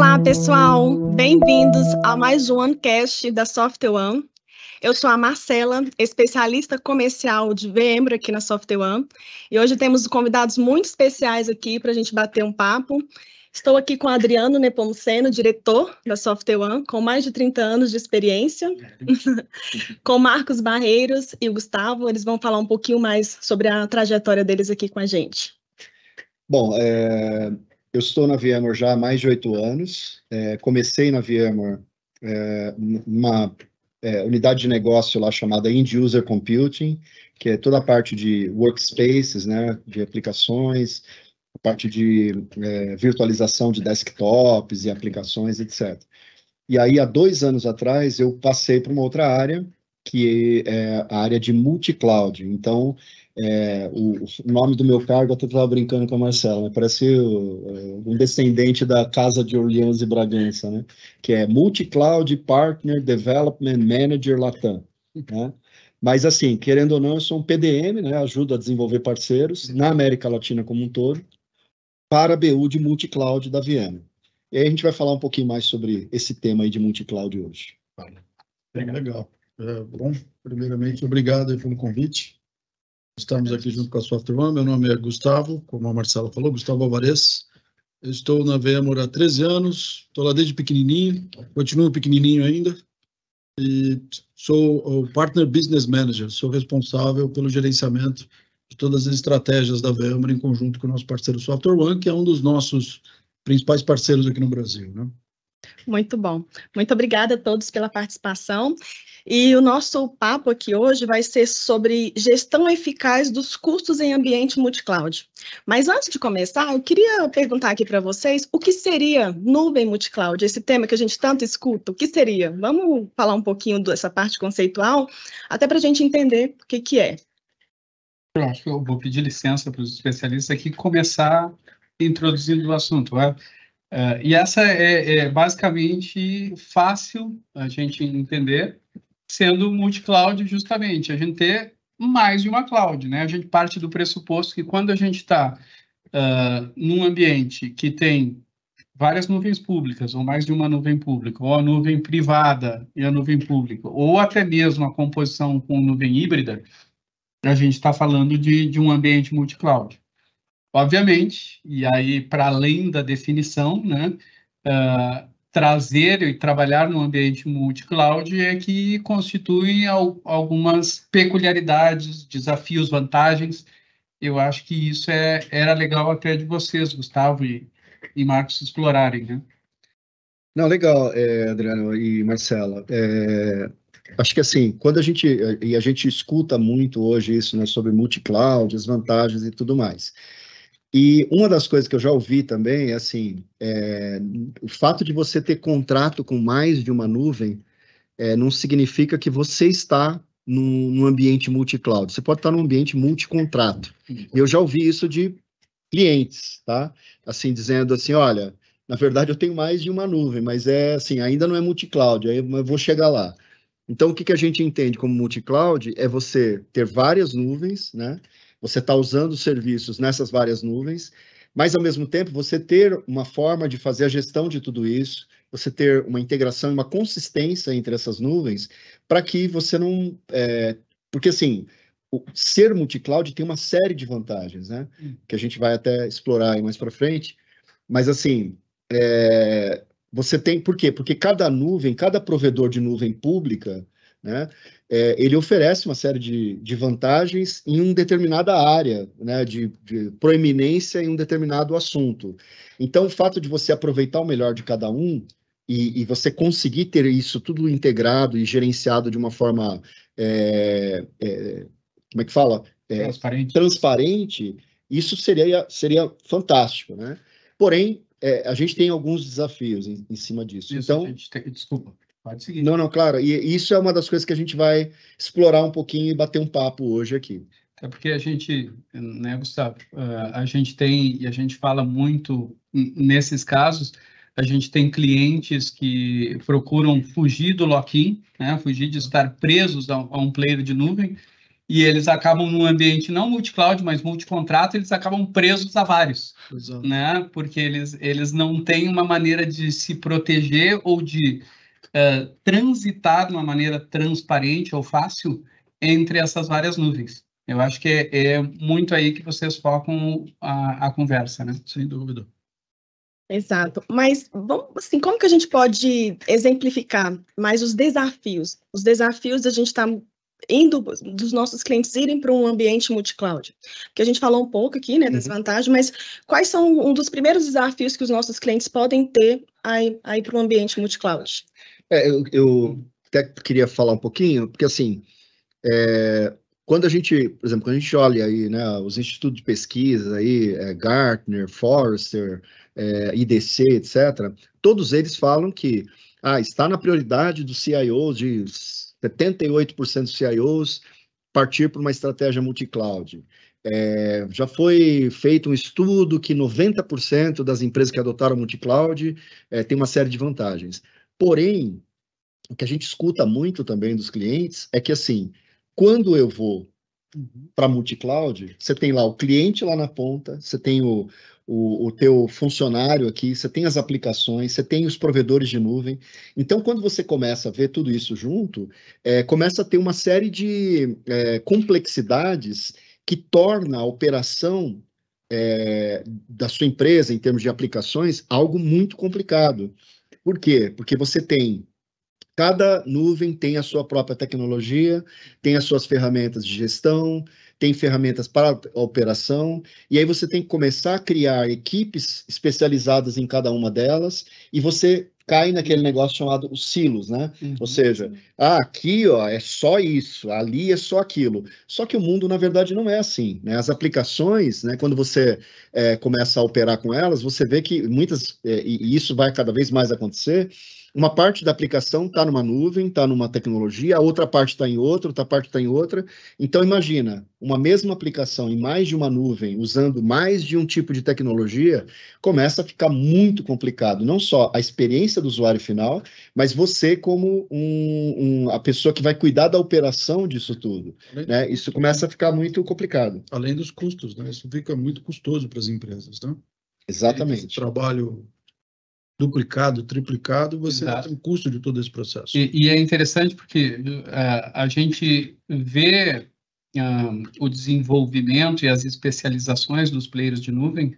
Olá, pessoal! Bem-vindos a mais um OneCast da SoftOne. Eu sou a Marcela, especialista comercial de VMware aqui na SoftOne, e hoje temos convidados muito especiais aqui para a gente bater um papo. Estou aqui com o Adriano Nepomuceno, diretor da SoftOne, com mais de 30 anos de experiência, com Marcos Barreiros e o Gustavo. Eles vão falar um pouquinho mais sobre a trajetória deles aqui com a gente. Bom, eu estou na VMware já há mais de 8 anos. Comecei na VMware numa unidade de negócio lá chamada End User Computing, que é toda a parte de workspaces, né, de aplicações, a parte de virtualização de desktops e aplicações, etc. E aí, há 2 anos atrás, eu passei para uma outra área, que é a área de multi-cloud. Então, o nome do meu cargo, eu até estava brincando com a Marcela, né? Parece um descendente da Casa de Orleans e Bragança, né? Que é Multi-Cloud Partner Development Manager Latam, né? Mas, assim, querendo ou não, eu sou um PDM, né? Ajudo a desenvolver parceiros na América Latina como um todo, para a BU de multi-cloud da VMware. E aí a gente vai falar um pouquinho mais sobre esse tema aí de multi-cloud hoje. Bem legal. Bom, primeiramente, obrigado pelo convite. Estamos aqui junto com a SoftOne. Meu nome é Gustavo, como a Marcela falou, Gustavo Alvarez. Eu estou na VMware há 13 anos, estou lá desde pequenininho, continuo pequenininho ainda, e sou o Partner Business Manager, sou responsável pelo gerenciamento de todas as estratégias da VMware em conjunto com o nosso parceiro SoftOne, que é um dos nossos principais parceiros aqui no Brasil, né? Muito bom. Muito obrigada a todos pela participação. E o nosso papo aqui hoje vai ser sobre gestão eficaz dos custos em ambiente multicloud. Mas antes de começar, eu queria perguntar aqui para vocês o que seria nuvem multicloud, esse tema que a gente tanto escuta, o que seria? Vamos falar um pouquinho dessa parte conceitual, até para a gente entender o que é. Eu acho que eu vou pedir licença para os especialistas aqui começar introduzindo o assunto. E essa é basicamente fácil a gente entender, sendo multi-cloud justamente, a gente ter mais de uma cloud, né? A gente parte do pressuposto que quando a gente está num ambiente que tem várias nuvens públicas, ou mais de uma nuvem pública, ou a nuvem privada e a nuvem pública, ou até mesmo a composição com nuvem híbrida, a gente está falando de um ambiente multi-cloud. Obviamente, e aí para além da definição, né, trazer e trabalhar no ambiente multi-cloud é que constitui algumas peculiaridades, desafios, vantagens. Eu acho que isso era legal até de vocês, Gustavo e Marcos, explorarem, né? Não, legal, Adriano e Marcela. Acho que assim, quando a gente escuta muito hoje isso, né, sobre multi-cloud, as vantagens e tudo mais. E uma das coisas que eu já ouvi também é assim, o fato de você ter contrato com mais de uma nuvem não significa que você está num ambiente multi-cloud. Você pode estar num ambiente multi-contrato. E eu já ouvi isso de clientes, tá? Assim, dizendo assim, olha, na verdade eu tenho mais de uma nuvem, mas assim, ainda não é multi-cloud, aí eu vou chegar lá. Então, o que a gente entende como multi-cloud é você ter várias nuvens, né? Você está usando serviços nessas várias nuvens, mas, ao mesmo tempo, você ter uma forma de fazer a gestão de tudo isso, você ter uma integração e uma consistência entre essas nuvens, para que você não... porque, assim, ser multi-cloud tem uma série de vantagens, né? Que a gente vai até explorar aí mais para frente, mas, assim... você tem, por quê? Porque cada nuvem, cada provedor de nuvem pública, né, ele oferece uma série de vantagens em uma determinada área, né, de proeminência em um determinado assunto. Então, o fato de você aproveitar o melhor de cada um e você conseguir ter isso tudo integrado e gerenciado de uma forma, como é que fala? Transparente, isso seria fantástico, né? Porém, a gente tem alguns desafios em cima disso. Isso, então, desculpa, pode seguir. Não, claro. E isso é uma das coisas que a gente vai explorar um pouquinho e bater um papo hoje aqui. É porque a gente, né, Gustavo, a gente tem, e a gente fala muito nesses casos, a gente tem clientes que procuram fugir do lock-in, né, fugir de estar presos a um player de nuvem, e eles acabam num ambiente não multi-cloud, mas multi-contrato, eles acabam presos a vários, Exato. né? Porque eles não têm uma maneira de se proteger ou de transitar de uma maneira transparente ou fácil entre essas várias nuvens. Eu acho que é muito aí que vocês focam a conversa, né? Sem dúvida. Exato. Mas, vamos, assim, como que a gente pode exemplificar mais os desafios? Os desafios da gente estar indo, dos nossos clientes irem para um ambiente multi-cloud. Porque a gente falou um pouco aqui, né, das vantagens, mas quais são um dos primeiros desafios que os nossos clientes podem ter aí para um ambiente multi-cloud? Eu até queria falar um pouquinho, porque assim, quando a gente, por exemplo, quando a gente olha aí, né, os institutos de pesquisa aí, Gartner, Forrester, IDC, etc., todos eles falam que está na prioridade dos CIOs, de 78% dos CIOs, partir para uma estratégia multi-cloud. Já foi feito um estudo que 90% das empresas que adotaram multi-cloud tem uma série de vantagens. Porém, o que a gente escuta muito também dos clientes é que, assim, quando eu vou para multi-cloud, você tem lá o cliente lá na ponta, você tem o teu funcionário aqui, você tem as aplicações, você tem os provedores de nuvem. Então, quando você começa a ver tudo isso junto, começa a ter uma série de complexidades que torna a operação da sua empresa, em termos de aplicações, algo muito complicado. Por quê? Porque você tem cada nuvem tem a sua própria tecnologia, tem as suas ferramentas de gestão, tem ferramentas para operação, e aí você tem que começar a criar equipes especializadas em cada uma delas, e você cai naquele negócio chamado os silos, né? Ou seja, aqui ó, é só isso, ali é só aquilo. Só que o mundo, na verdade, não é assim, né? As aplicações, né, quando você começa a operar com elas, você vê que muitas, e isso vai cada vez mais acontecer, uma parte da aplicação está numa nuvem, está numa tecnologia, a outra parte está em outra parte está em outra. Então, imagina, uma mesma aplicação em mais de uma nuvem, usando mais de um tipo de tecnologia, começa a ficar muito complicado. Não só a experiência do usuário final, mas você como a pessoa que vai cuidar da operação disso tudo. Né? Isso começa a ficar muito complicado. Além dos custos, né? Isso fica muito custoso para as empresas, né? Exatamente. Esse trabalho duplicado, triplicado, você tem o custo de todo esse processo. E é interessante porque a gente vê o desenvolvimento e as especializações dos players de nuvem,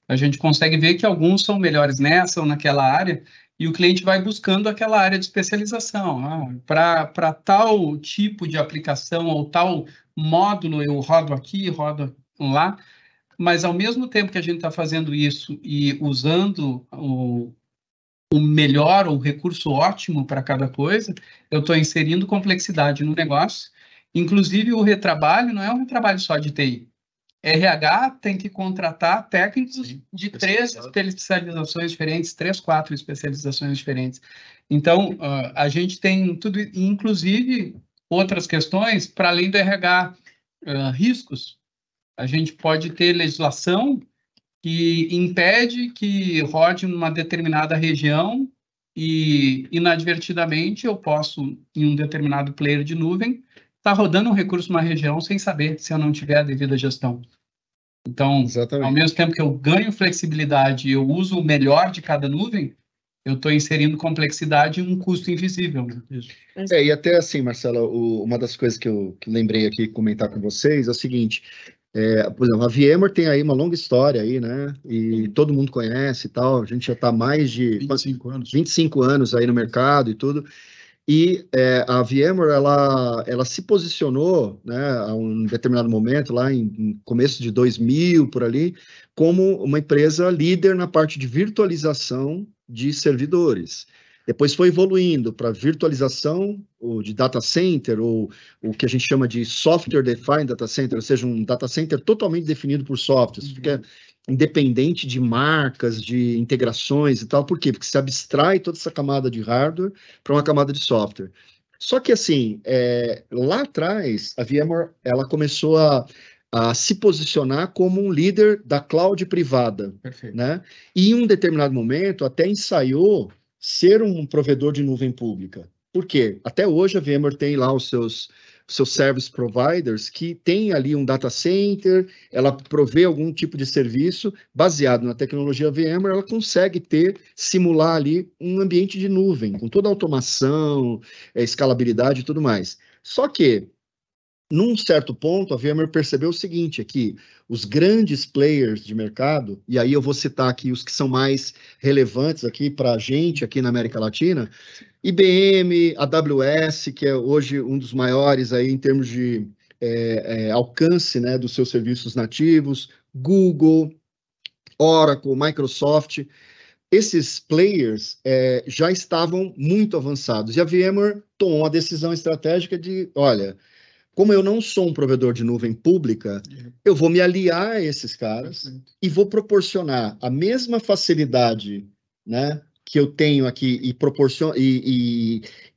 a gente consegue ver que alguns são melhores nessa ou naquela área, e o cliente vai buscando aquela área de especialização. Para tal tipo de aplicação ou tal módulo, eu rodo aqui, rodo lá, mas ao mesmo tempo que a gente está fazendo isso e usando o melhor, o recurso ótimo para cada coisa, eu estou inserindo complexidade no negócio. Inclusive, o retrabalho não é um retrabalho só de TI. RH tem que contratar técnicos de 3 especializações diferentes, 3, 4 especializações diferentes. Então, a gente tem tudo, inclusive outras questões, para além do RH, riscos. A gente pode ter legislação que impede que rode numa determinada região e, inadvertidamente, eu posso, em um determinado player de nuvem, estar rodando um recurso numa região sem saber se eu não tiver a devida gestão. Então, Exatamente. Ao mesmo tempo que eu ganho flexibilidade e eu uso o melhor de cada nuvem, eu estou inserindo complexidade e um custo invisível. Né? E até assim, Marcela, uma das coisas que eu lembrei aqui comentar com vocês é o seguinte, por exemplo, a VMware tem aí uma longa história aí, né? E todo mundo conhece e tal. A gente já está mais de 25 anos aí no mercado e tudo. E a VMware, ela se posicionou, né, a um determinado momento, lá em começo de 2000, por ali, como uma empresa líder na parte de virtualização de servidores. Depois foi evoluindo para virtualização de data center, ou o que a gente chama de software defined data center, ou seja, um data center totalmente definido por software. Isso fica independente de marcas, de integrações e tal. Por quê? Porque se abstrai toda essa camada de hardware para uma camada de software. Só que, assim, lá atrás, a VMware ela começou a se posicionar como um líder da cloud privada. Perfeito. Né? E em um determinado momento até ensaiou ser um provedor de nuvem pública. Por quê? Até hoje a VMware tem lá os seus service providers, que tem ali um data center, ela provê algum tipo de serviço baseado na tecnologia VMware, ela consegue simular ali um ambiente de nuvem, com toda a automação, escalabilidade e tudo mais. Só que, num certo ponto, a VMware percebeu o seguinte, que os grandes players de mercado, e aí eu vou citar aqui os que são mais relevantes aqui para a gente, aqui na América Latina, IBM, AWS, que é hoje um dos maiores aí em termos de alcance, né, dos seus serviços nativos, Google, Oracle, Microsoft, esses players já estavam muito avançados, e a VMware tomou a decisão estratégica de, olha, como eu não sou um provedor de nuvem pública, eu vou me aliar a esses caras e vou proporcionar a mesma facilidade, né, que eu tenho aqui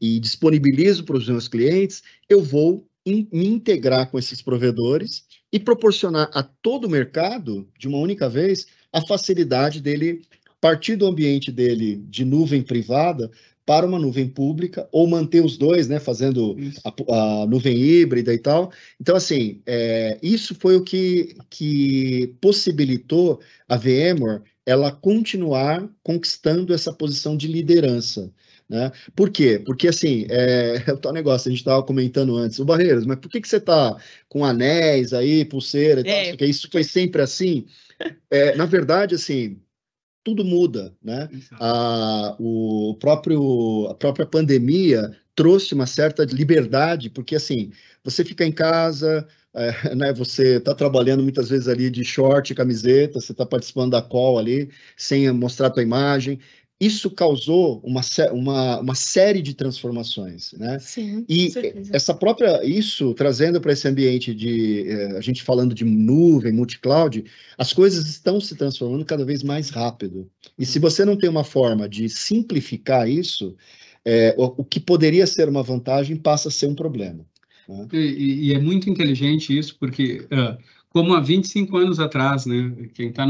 e disponibilizo para os meus clientes, eu vou me integrar com esses provedores e proporcionar a todo o mercado, de uma única vez, a facilidade dele partir do ambiente dele de nuvem privada para uma nuvem pública, ou manter os dois, né, fazendo a nuvem híbrida e tal. Então, assim, isso foi o que possibilitou a VMware ela continuar conquistando essa posição de liderança, né? Por quê? Porque, assim, é o tal negócio, a gente estava comentando antes, o Barreiros, mas por que você está com anéis aí, pulseira e tal? Porque isso foi sempre assim? Na verdade, assim, tudo muda, né? A própria pandemia trouxe uma certa liberdade, porque assim, você fica em casa, né? Você está trabalhando muitas vezes ali de short, camiseta, você está participando da call ali, sem mostrar a tua imagem. Isso causou uma série de transformações, né? Sim, e isso trazendo para esse ambiente de a gente falando de nuvem, multi-cloud, as coisas estão se transformando cada vez mais rápido. E se você não tem uma forma de simplificar isso, o que poderia ser uma vantagem passa a ser um problema, né? E é muito inteligente isso, porque como há 25 anos atrás, né? Quem está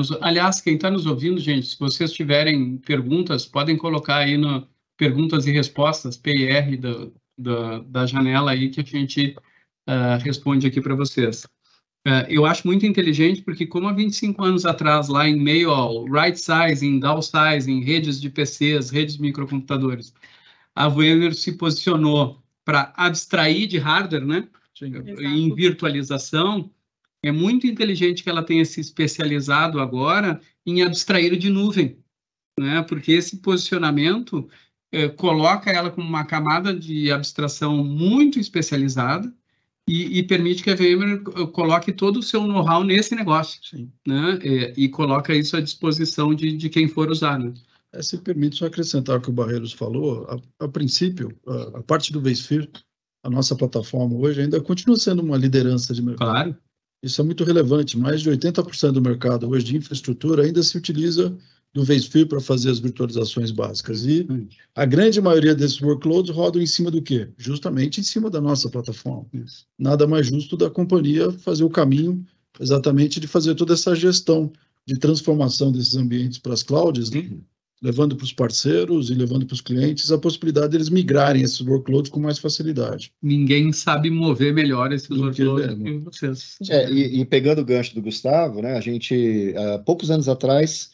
nos ouvindo, gente, se vocês tiverem perguntas, podem colocar aí no perguntas e respostas, PIR da janela aí que a gente responde aqui para vocês. Eu acho muito inteligente porque como há 25 anos atrás, lá em meio ao right sizing, downsizing, redes de PCs, redes de microcomputadores, a VMware se posicionou para abstrair de hardware, né? Em virtualização. É muito inteligente que ela tenha se especializado agora em abstrair de nuvem, né? Porque esse posicionamento coloca ela como uma camada de abstração muito especializada e permite que a VMware coloque todo o seu know-how nesse negócio, né? E coloca isso à disposição de quem for usar, né? Se permite só acrescentar o que o Barreiros falou, a princípio, a parte do vSphere, a nossa plataforma hoje ainda continua sendo uma liderança de mercado. Claro. Isso é muito relevante. Mais de 80% do mercado hoje de infraestrutura ainda se utiliza do vSphere para fazer as virtualizações básicas. E a grande maioria desses workloads rodam em cima do quê? Justamente em cima da nossa plataforma. Isso. Nada mais justo da companhia fazer o caminho exatamente de fazer toda essa gestão de transformação desses ambientes para as clouds, né? Levando para os parceiros e levando para os clientes a possibilidade deles migrarem esses workloads com mais facilidade. Ninguém sabe mover melhor esses workloads do que vocês. E pegando o gancho do Gustavo, né, a gente, poucos anos atrás,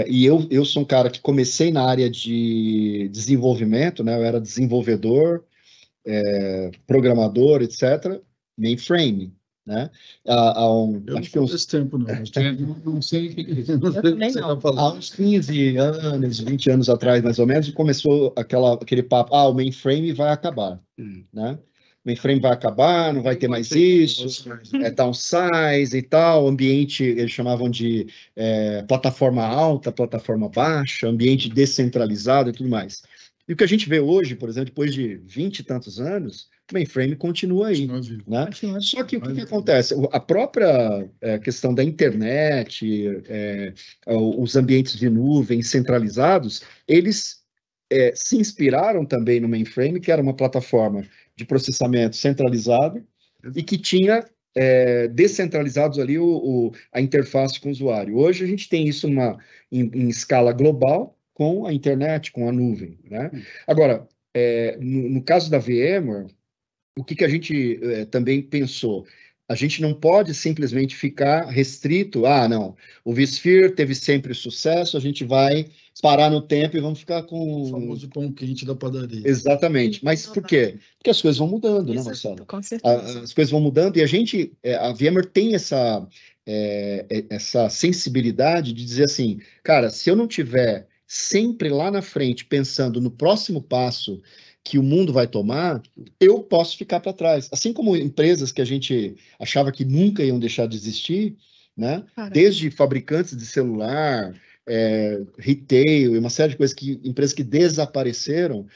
e eu sou um cara que comecei na área de desenvolvimento, né, eu era desenvolvedor, programador, etc., mainframe, né? Acho que esse tempo não. Não sei o que é isso. Há uns 15 anos, 20 anos atrás, mais ou menos, começou aquele papo, o mainframe vai acabar, né? O mainframe vai acabar, não vai ter mais isso, downsize e tal, ambiente, eles chamavam de plataforma alta, plataforma baixa, ambiente descentralizado e tudo mais. E o que a gente vê hoje, por exemplo, depois de 20 e tantos anos, o mainframe continua aí, né? Só que o que acontece? A própria questão da internet, os ambientes de nuvem centralizados, eles se inspiraram também no mainframe, que era uma plataforma de processamento centralizado e que tinha descentralizados ali a interface com o usuário. Hoje a gente tem isso em escala global, com a internet, com a nuvem, né? Agora, no caso da VMware, o que a gente também pensou? A gente não pode simplesmente ficar restrito, não, o vSphere teve sempre sucesso, a gente vai parar no tempo e vamos ficar com... O famoso pão quente da padaria. Exatamente. Mas por quê? Porque as coisas vão mudando, né, Marcelo? Com certeza. As coisas vão mudando e a VMware tem essa sensibilidade de dizer assim, cara, se eu não tiver sempre lá na frente pensando no próximo passo que o mundo vai tomar, eu posso ficar para trás. Assim como empresas que a gente achava que nunca iam deixar de existir, né? Desde fabricantes de celular, retail e uma série de coisas, empresas que desapareceram.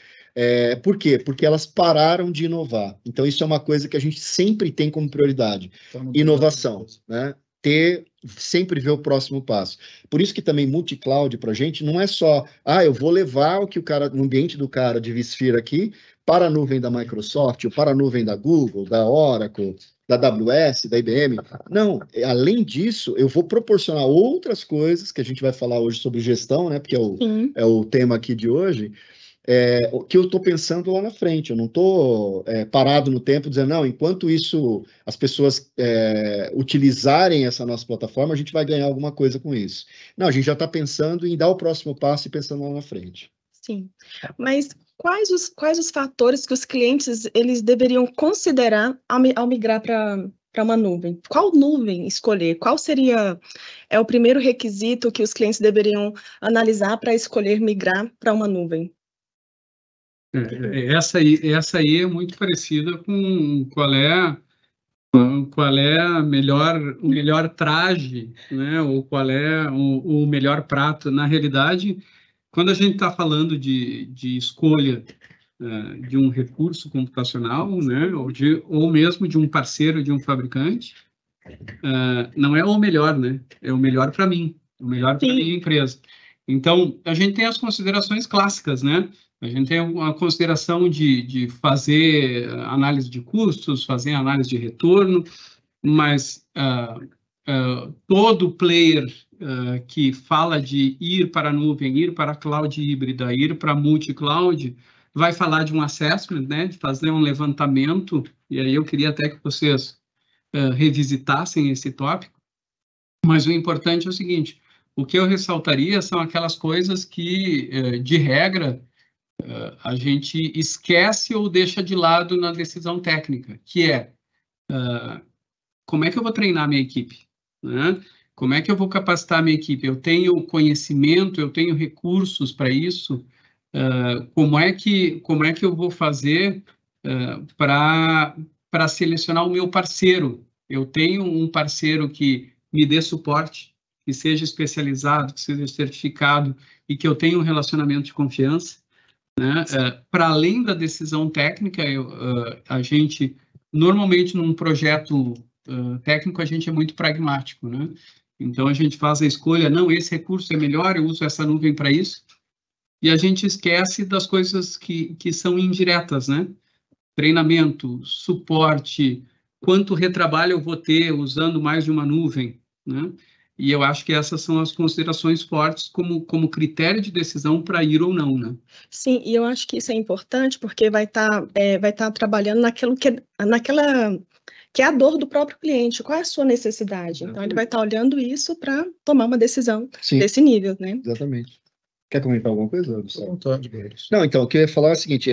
Por quê? Porque elas pararam de inovar. Então, isso é uma coisa que a gente sempre tem como prioridade. Inovação, né? Sempre ver o próximo passo. Por isso que também multi-cloud para a gente não é só, eu vou levar o que o cara, no ambiente do cara de vSphere aqui, para a nuvem da Microsoft, ou para a nuvem da Google, da Oracle, da AWS, da IBM. Não, além disso, eu vou proporcionar outras coisas, que a gente vai falar hoje sobre gestão, né? Porque é o tema aqui de hoje, que eu estou pensando lá na frente. Eu não estou parado no tempo dizendo, não, enquanto isso as pessoas utilizarem essa nossa plataforma, a gente vai ganhar alguma coisa com isso. Não, a gente já está pensando em dar o próximo passo e pensando lá na frente. Sim, mas quais os fatores que os clientes eles deveriam considerar ao migrar para uma nuvem? Qual nuvem escolher? Qual seria o primeiro requisito que os clientes deveriam analisar para escolher migrar para uma nuvem? Essa aí é muito parecida com qual é o melhor traje, né? Ou qual é o melhor prato. Na realidade, quando a gente está falando de escolha de um recurso computacional, né? Ou mesmo de um parceiro, de um fabricante, não é o melhor, né? É o melhor para mim, o melhor para a minha empresa. Então, a gente tem as considerações clássicas, né? A gente tem uma consideração de fazer análise de custos, fazer análise de retorno, mas todo player que fala de ir para a nuvem, ir para a cloud híbrida, ir para multi-cloud, vai falar de um assessment, né? De fazer um levantamento, e aí eu queria até que vocês revisitassem esse tópico, mas o importante é o seguinte, o que eu ressaltaria são aquelas coisas que, de regra, a gente esquece ou deixa de lado na decisão técnica, que é como é que eu vou treinar a minha equipe, né? Como é que eu vou capacitar a minha equipe? Eu tenho conhecimento, eu tenho recursos para isso, como é que eu vou fazer para selecionar o meu parceiro? Eu tenho um parceiro que me dê suporte, que seja especializado, que seja certificado e que eu tenha um relacionamento de confiança, né? Para além da decisão técnica, a gente, normalmente, num projeto técnico, a gente é muito pragmático, né? Então, a gente faz a escolha, não, esse recurso é melhor, eu uso essa nuvem para isso, e a gente esquece das coisas que são indiretas, né? Treinamento, suporte, quanto retrabalho eu vou ter usando mais de uma nuvem, né? E eu acho que essas são as considerações fortes como critério de decisão para ir ou não, né? Sim, e eu acho que isso é importante porque vai estar trabalhando naquela que é a dor do próprio cliente. Qual é a sua necessidade? Então, ele vai estar olhando isso para tomar uma decisão desse nível, né? Exatamente. Quer comentar alguma coisa, Gustavo? À vontade, Boris. Não, então, o que eu ia falar é o seguinte,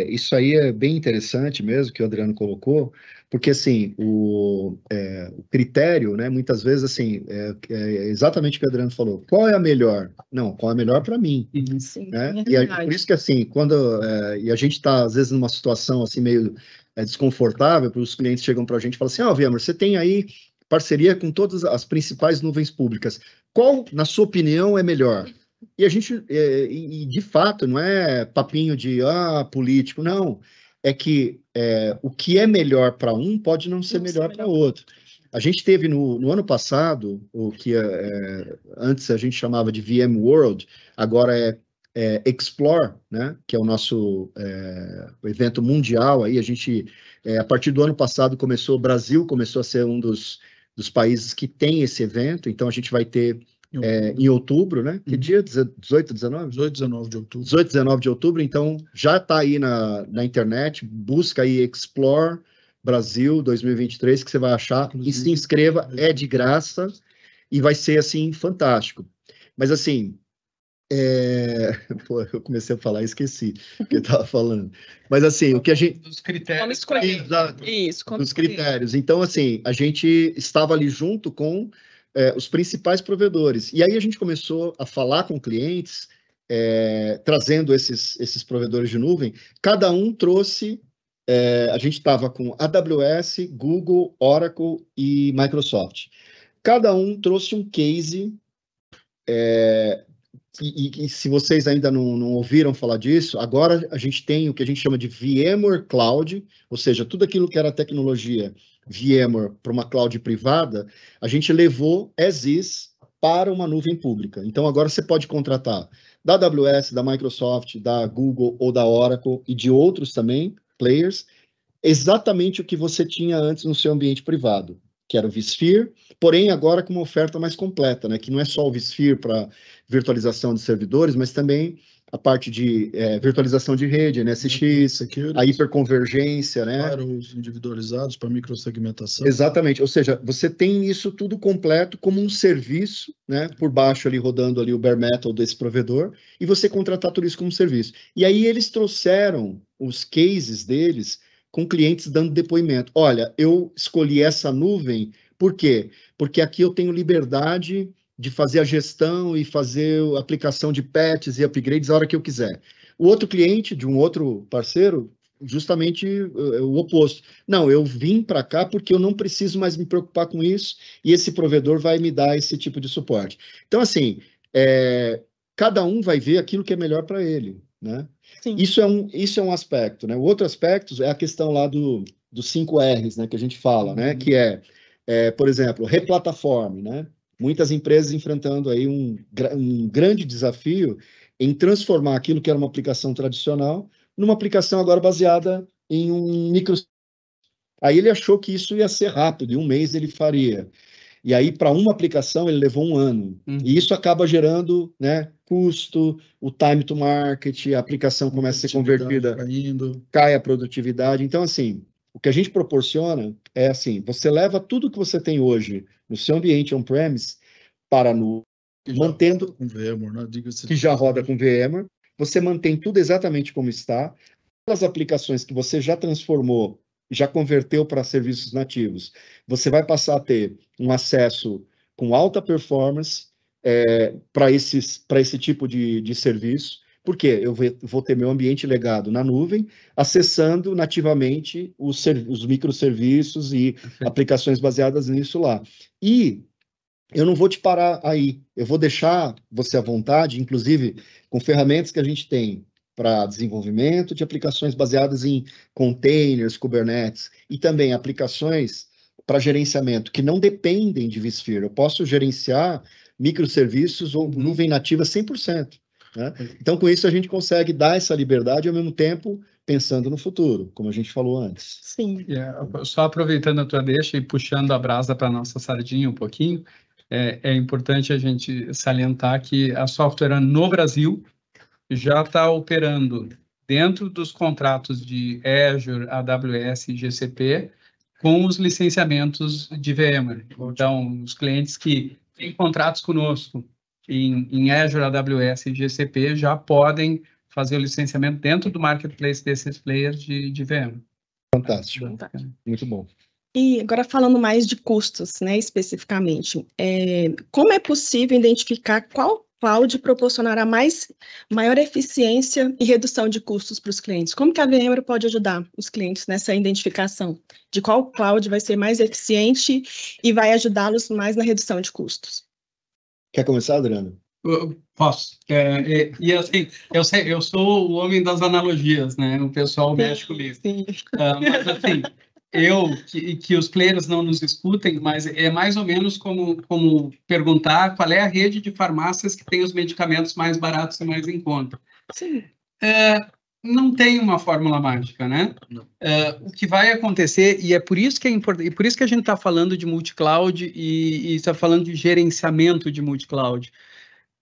isso aí é bem interessante mesmo, que o Adriano colocou, porque, assim, o critério, né, muitas vezes, assim, é exatamente o que o Adriano falou. Qual é a melhor? Não, qual é a melhor para mim? Sim, Né? Por isso que, assim, e a gente está, às vezes, numa situação, assim, meio desconfortável, porque os clientes chegam para a gente e falam assim, VMware, você tem aí parceria com todas as principais nuvens públicas. Qual, na sua opinião, é melhor? E a gente, de fato, não é papinho de político, não. É que o que é melhor para um pode não ser melhor para o outro. A gente teve no ano passado, o que antes a gente chamava de VMworld, agora é Explore, né? Que é o nosso evento mundial. Aí a gente, a partir do ano passado, o Brasil começou a ser um dos países que tem esse evento, então a gente vai ter em outubro, né? Que dia? 18, 19? 18, 19 de outubro. 18, 19 de outubro, então já está aí na internet, busca aí Explore Brasil 2023, que você vai achar, e se inscreva, é de graça, e vai ser, assim, fantástico. Mas, assim, Pô, eu comecei a falar e esqueci o que eu estava falando. Mas, assim, o que a gente... Dos critérios. Como escolher. Exato. Isso, como Dos escolher. critérios. Então, assim, a gente estava ali junto com os principais provedores. E aí a gente começou a falar com clientes, trazendo esses provedores de nuvem. Cada um trouxe... a gente estava com AWS, Google, Oracle e Microsoft. Cada um trouxe um case... E se vocês ainda não ouviram falar disso, agora a gente tem o que a gente chama de VMware Cloud, ou seja, tudo aquilo que era tecnologia VMware para uma cloud privada, a gente levou as is para uma nuvem pública. Então, agora você pode contratar da AWS, da Microsoft, da Google ou da Oracle e de outros também, players, exatamente o que você tinha antes no seu ambiente privado, que era o vSphere, porém agora com uma oferta mais completa, né? Que não é só o vSphere para virtualização de servidores, mas também a parte de virtualização de rede, NSX, a hiperconvergência, né? Firewalls individualizados para microsegmentação. Exatamente, ou seja, você tem isso tudo completo como um serviço, né? Por baixo ali, rodando ali o bare metal desse provedor, e você contratar tudo isso como serviço. E aí eles trouxeram os cases deles com clientes dando depoimento. Olha, eu escolhi essa nuvem, por quê? Porque aqui eu tenho liberdade de fazer a gestão e fazer a aplicação de patches e upgrades a hora que eu quiser. O outro cliente, de um outro parceiro, justamente o oposto. Não, eu vim para cá porque eu não preciso mais me preocupar com isso e esse provedor vai me dar esse tipo de suporte. Então, assim, cada um vai ver aquilo que é melhor para ele, né? Sim. Isso é um aspecto, né? O outro aspecto é a questão lá dos 5 R's, né? Que a gente fala, né? Que por exemplo, replataforme, né? Muitas empresas enfrentando aí um grande desafio em transformar aquilo que era uma aplicação tradicional numa aplicação agora baseada em um micro. Aí ele achou que isso ia ser rápido, em um mês ele faria. E aí, para uma aplicação, ele levou 1 ano. E isso acaba gerando, né, custo, o time to market, a aplicação começa a ser convertida, cai a produtividade. Então, assim, o que a gente proporciona é assim, você leva tudo que você tem hoje no seu ambiente on-premise para a nuvem, mantendo... Com VMware, né? Que já roda com VMware, você mantém tudo exatamente como está, as aplicações que você já transformou, já converteu para serviços nativos, você vai passar a ter um acesso com alta performance para esse tipo de serviço. Por quê? Eu vou ter meu ambiente legado na nuvem, acessando nativamente os microserviços e aplicações baseadas nisso lá. E eu não vou te parar aí, eu vou deixar você à vontade, inclusive com ferramentas que a gente tem para desenvolvimento de aplicações baseadas em containers, Kubernetes, e também aplicações para gerenciamento que não dependem de vSphere. Eu posso gerenciar microserviços ou nuvem nativa 100%. Né? Então, com isso, a gente consegue dar essa liberdade ao mesmo tempo pensando no futuro, como a gente falou antes. Sim. Só aproveitando a tua deixa e puxando a brasa para a nossa sardinha um pouquinho, é importante a gente salientar que a Software no Brasil já está operando dentro dos contratos de Azure, AWS e GCP com os licenciamentos de VMware. Então, os clientes que têm contratos conosco em Azure, AWS e GCP já podem fazer o licenciamento dentro do marketplace desses players de VMware. Fantástico. Muito bom. E agora falando mais de custos, né, especificamente, como é possível identificar qual cloud proporcionará maior eficiência e redução de custos para os clientes? Como que a VMware pode ajudar os clientes nessa identificação de qual cloud vai ser mais eficiente e vai ajudá-los mais na redução de custos? Quer começar, Adriano? Posso. E assim, eu sou o homem das analogias, né? O pessoal mexe comigo. Mas assim, que os players não nos escutem, mas é mais ou menos como perguntar qual é a rede de farmácias que tem os medicamentos mais baratos e mais em conta. Sim. não tem uma fórmula mágica, né? O que vai acontecer, e é por isso que é importante, e por isso que a gente está falando de multi-cloud e está falando de gerenciamento de multi-cloud,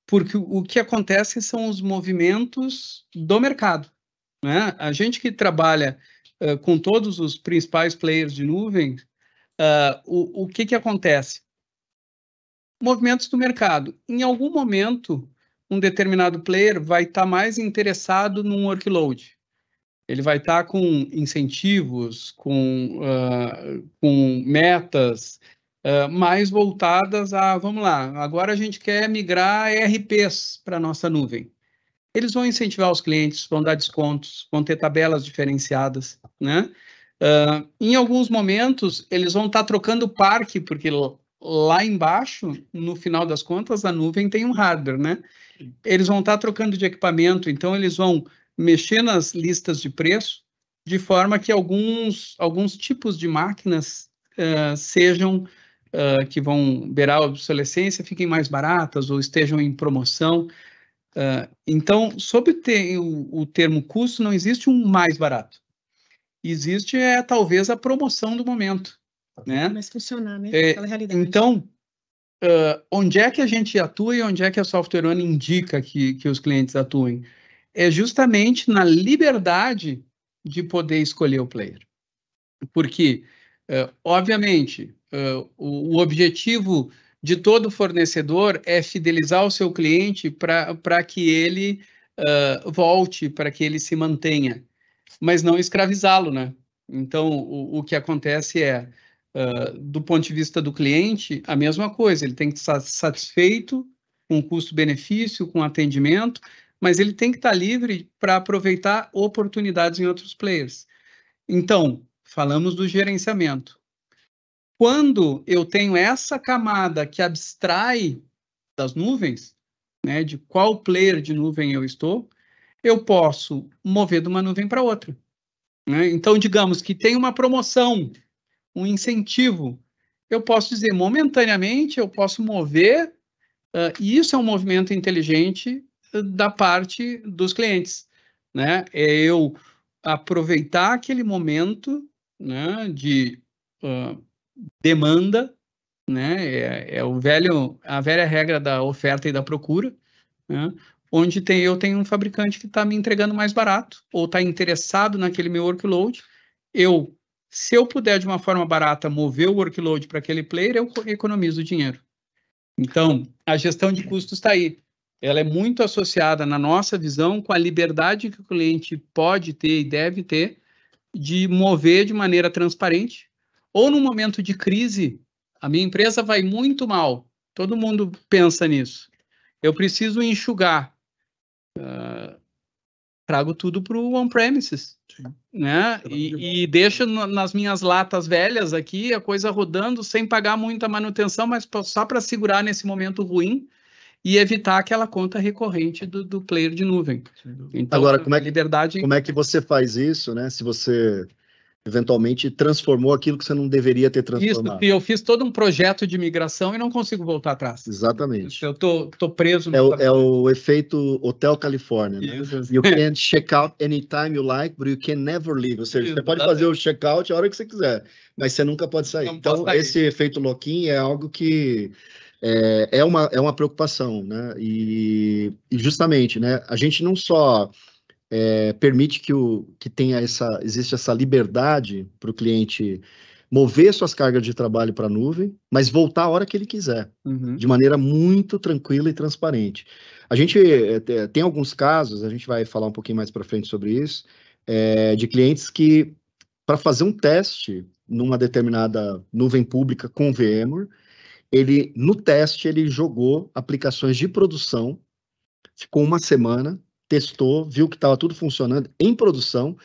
porque o que acontece são os movimentos do mercado, né? A gente que trabalha com todos os principais players de nuvem, o que acontece? Movimentos do mercado. Em algum momento, um determinado player vai estar mais interessado num workload. Ele vai estar com incentivos, com metas mais voltadas a, vamos lá, agora a gente quer migrar ERPs para a nossa nuvem. Eles vão incentivar os clientes, vão dar descontos, vão ter tabelas diferenciadas, né? Em alguns momentos, eles vão estar trocando parque, porque lá embaixo, no final das contas, a nuvem tem um hardware, né? Eles vão estar trocando de equipamento, então eles vão mexer nas listas de preço, de forma que alguns tipos de máquinas sejam, que vão beirar a obsolescência, fiquem mais baratas ou estejam em promoção. Então, sob o termo custo, não existe um mais barato. Existe, talvez, a promoção do momento, né? Mas funcionar, né? Aquela realidade. Então, onde é que a gente atua e onde é que a Software One indica que os clientes atuem? É justamente na liberdade de poder escolher o player. Porque, obviamente, o objetivo de todo fornecedor é fidelizar o seu cliente para que ele volte, para que ele se mantenha, mas não escravizá-lo, né? Então, o que acontece é, do ponto de vista do cliente, a mesma coisa, ele tem que estar satisfeito com custo-benefício, com atendimento, mas ele tem que estar livre para aproveitar oportunidades em outros players. Então, falamos do gerenciamento. Quando eu tenho essa camada que abstrai das nuvens, né, de qual player de nuvem eu estou, eu posso mover de uma nuvem para outra, né? Então, digamos que tem uma promoção, um incentivo, eu posso dizer, momentaneamente, eu posso mover, e isso é um movimento inteligente da parte dos clientes, né? É eu aproveitar aquele momento, né, de demanda, né? A velha regra da oferta e da procura, né? Onde eu tenho um fabricante que está me entregando mais barato, ou está interessado naquele meu workload. Se eu puder, de uma forma barata, mover o workload para aquele player, eu economizo dinheiro. Então, a gestão de custos está aí. Ela é muito associada, na nossa visão, com a liberdade que o cliente pode ter e deve ter de mover de maneira transparente, ou no momento de crise, a minha empresa vai muito mal, todo mundo pensa nisso. Eu preciso enxugar. Trago tudo para o on-premises, né? E deixo nas minhas latas velhas aqui a coisa rodando sem pagar muita manutenção, mas só para segurar nesse momento ruim e evitar aquela conta recorrente do player de nuvem. Então, agora, como é que você faz isso, né? Se você eventualmente transformou aquilo que você não deveria ter transformado. Isso, eu fiz todo um projeto de migração e não consigo voltar atrás. Exatamente. Eu tô preso. É o efeito Hotel Califórnia, né? You can check out anytime you like, but you can never leave. Ou seja, você pode fazer o check-out a hora que você quiser, mas você nunca pode sair. Então, esse efeito lock-in é algo que é uma preocupação, né? E justamente, né? A gente não só permite que existe essa liberdade para o cliente mover suas cargas de trabalho para a nuvem, mas voltar a hora que ele quiser, de maneira muito tranquila e transparente. A gente tem alguns casos, a gente vai falar um pouquinho mais para frente sobre isso, de clientes que, para fazer um teste numa determinada nuvem pública com VMware, no teste ele jogou aplicações de produção, ficou uma semana, testou, viu que estava tudo funcionando em produção,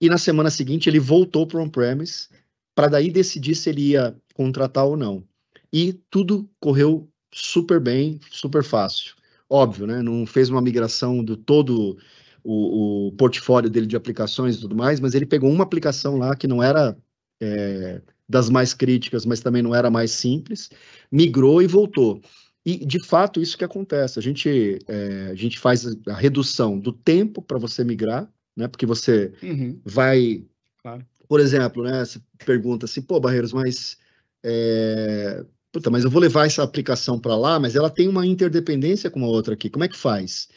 e na semana seguinte ele voltou para o on-premise, para daí decidir se ele ia contratar ou não. E tudo correu super bem, super fácil. Óbvio, né? Não fez uma migração do todo o portfólio dele de aplicações e tudo mais, mas ele pegou uma aplicação lá que não era das mais críticas, mas também não era mais simples, migrou e voltou. E, de fato, isso que acontece. A gente faz a redução do tempo para você migrar, né? Porque você Uhum, vai, claro. por exemplo, né? Você pergunta assim, pô, Barreiros, mas puta, mas eu vou levar essa aplicação para lá, mas ela tem uma interdependência com a outra aqui. Como é que faz?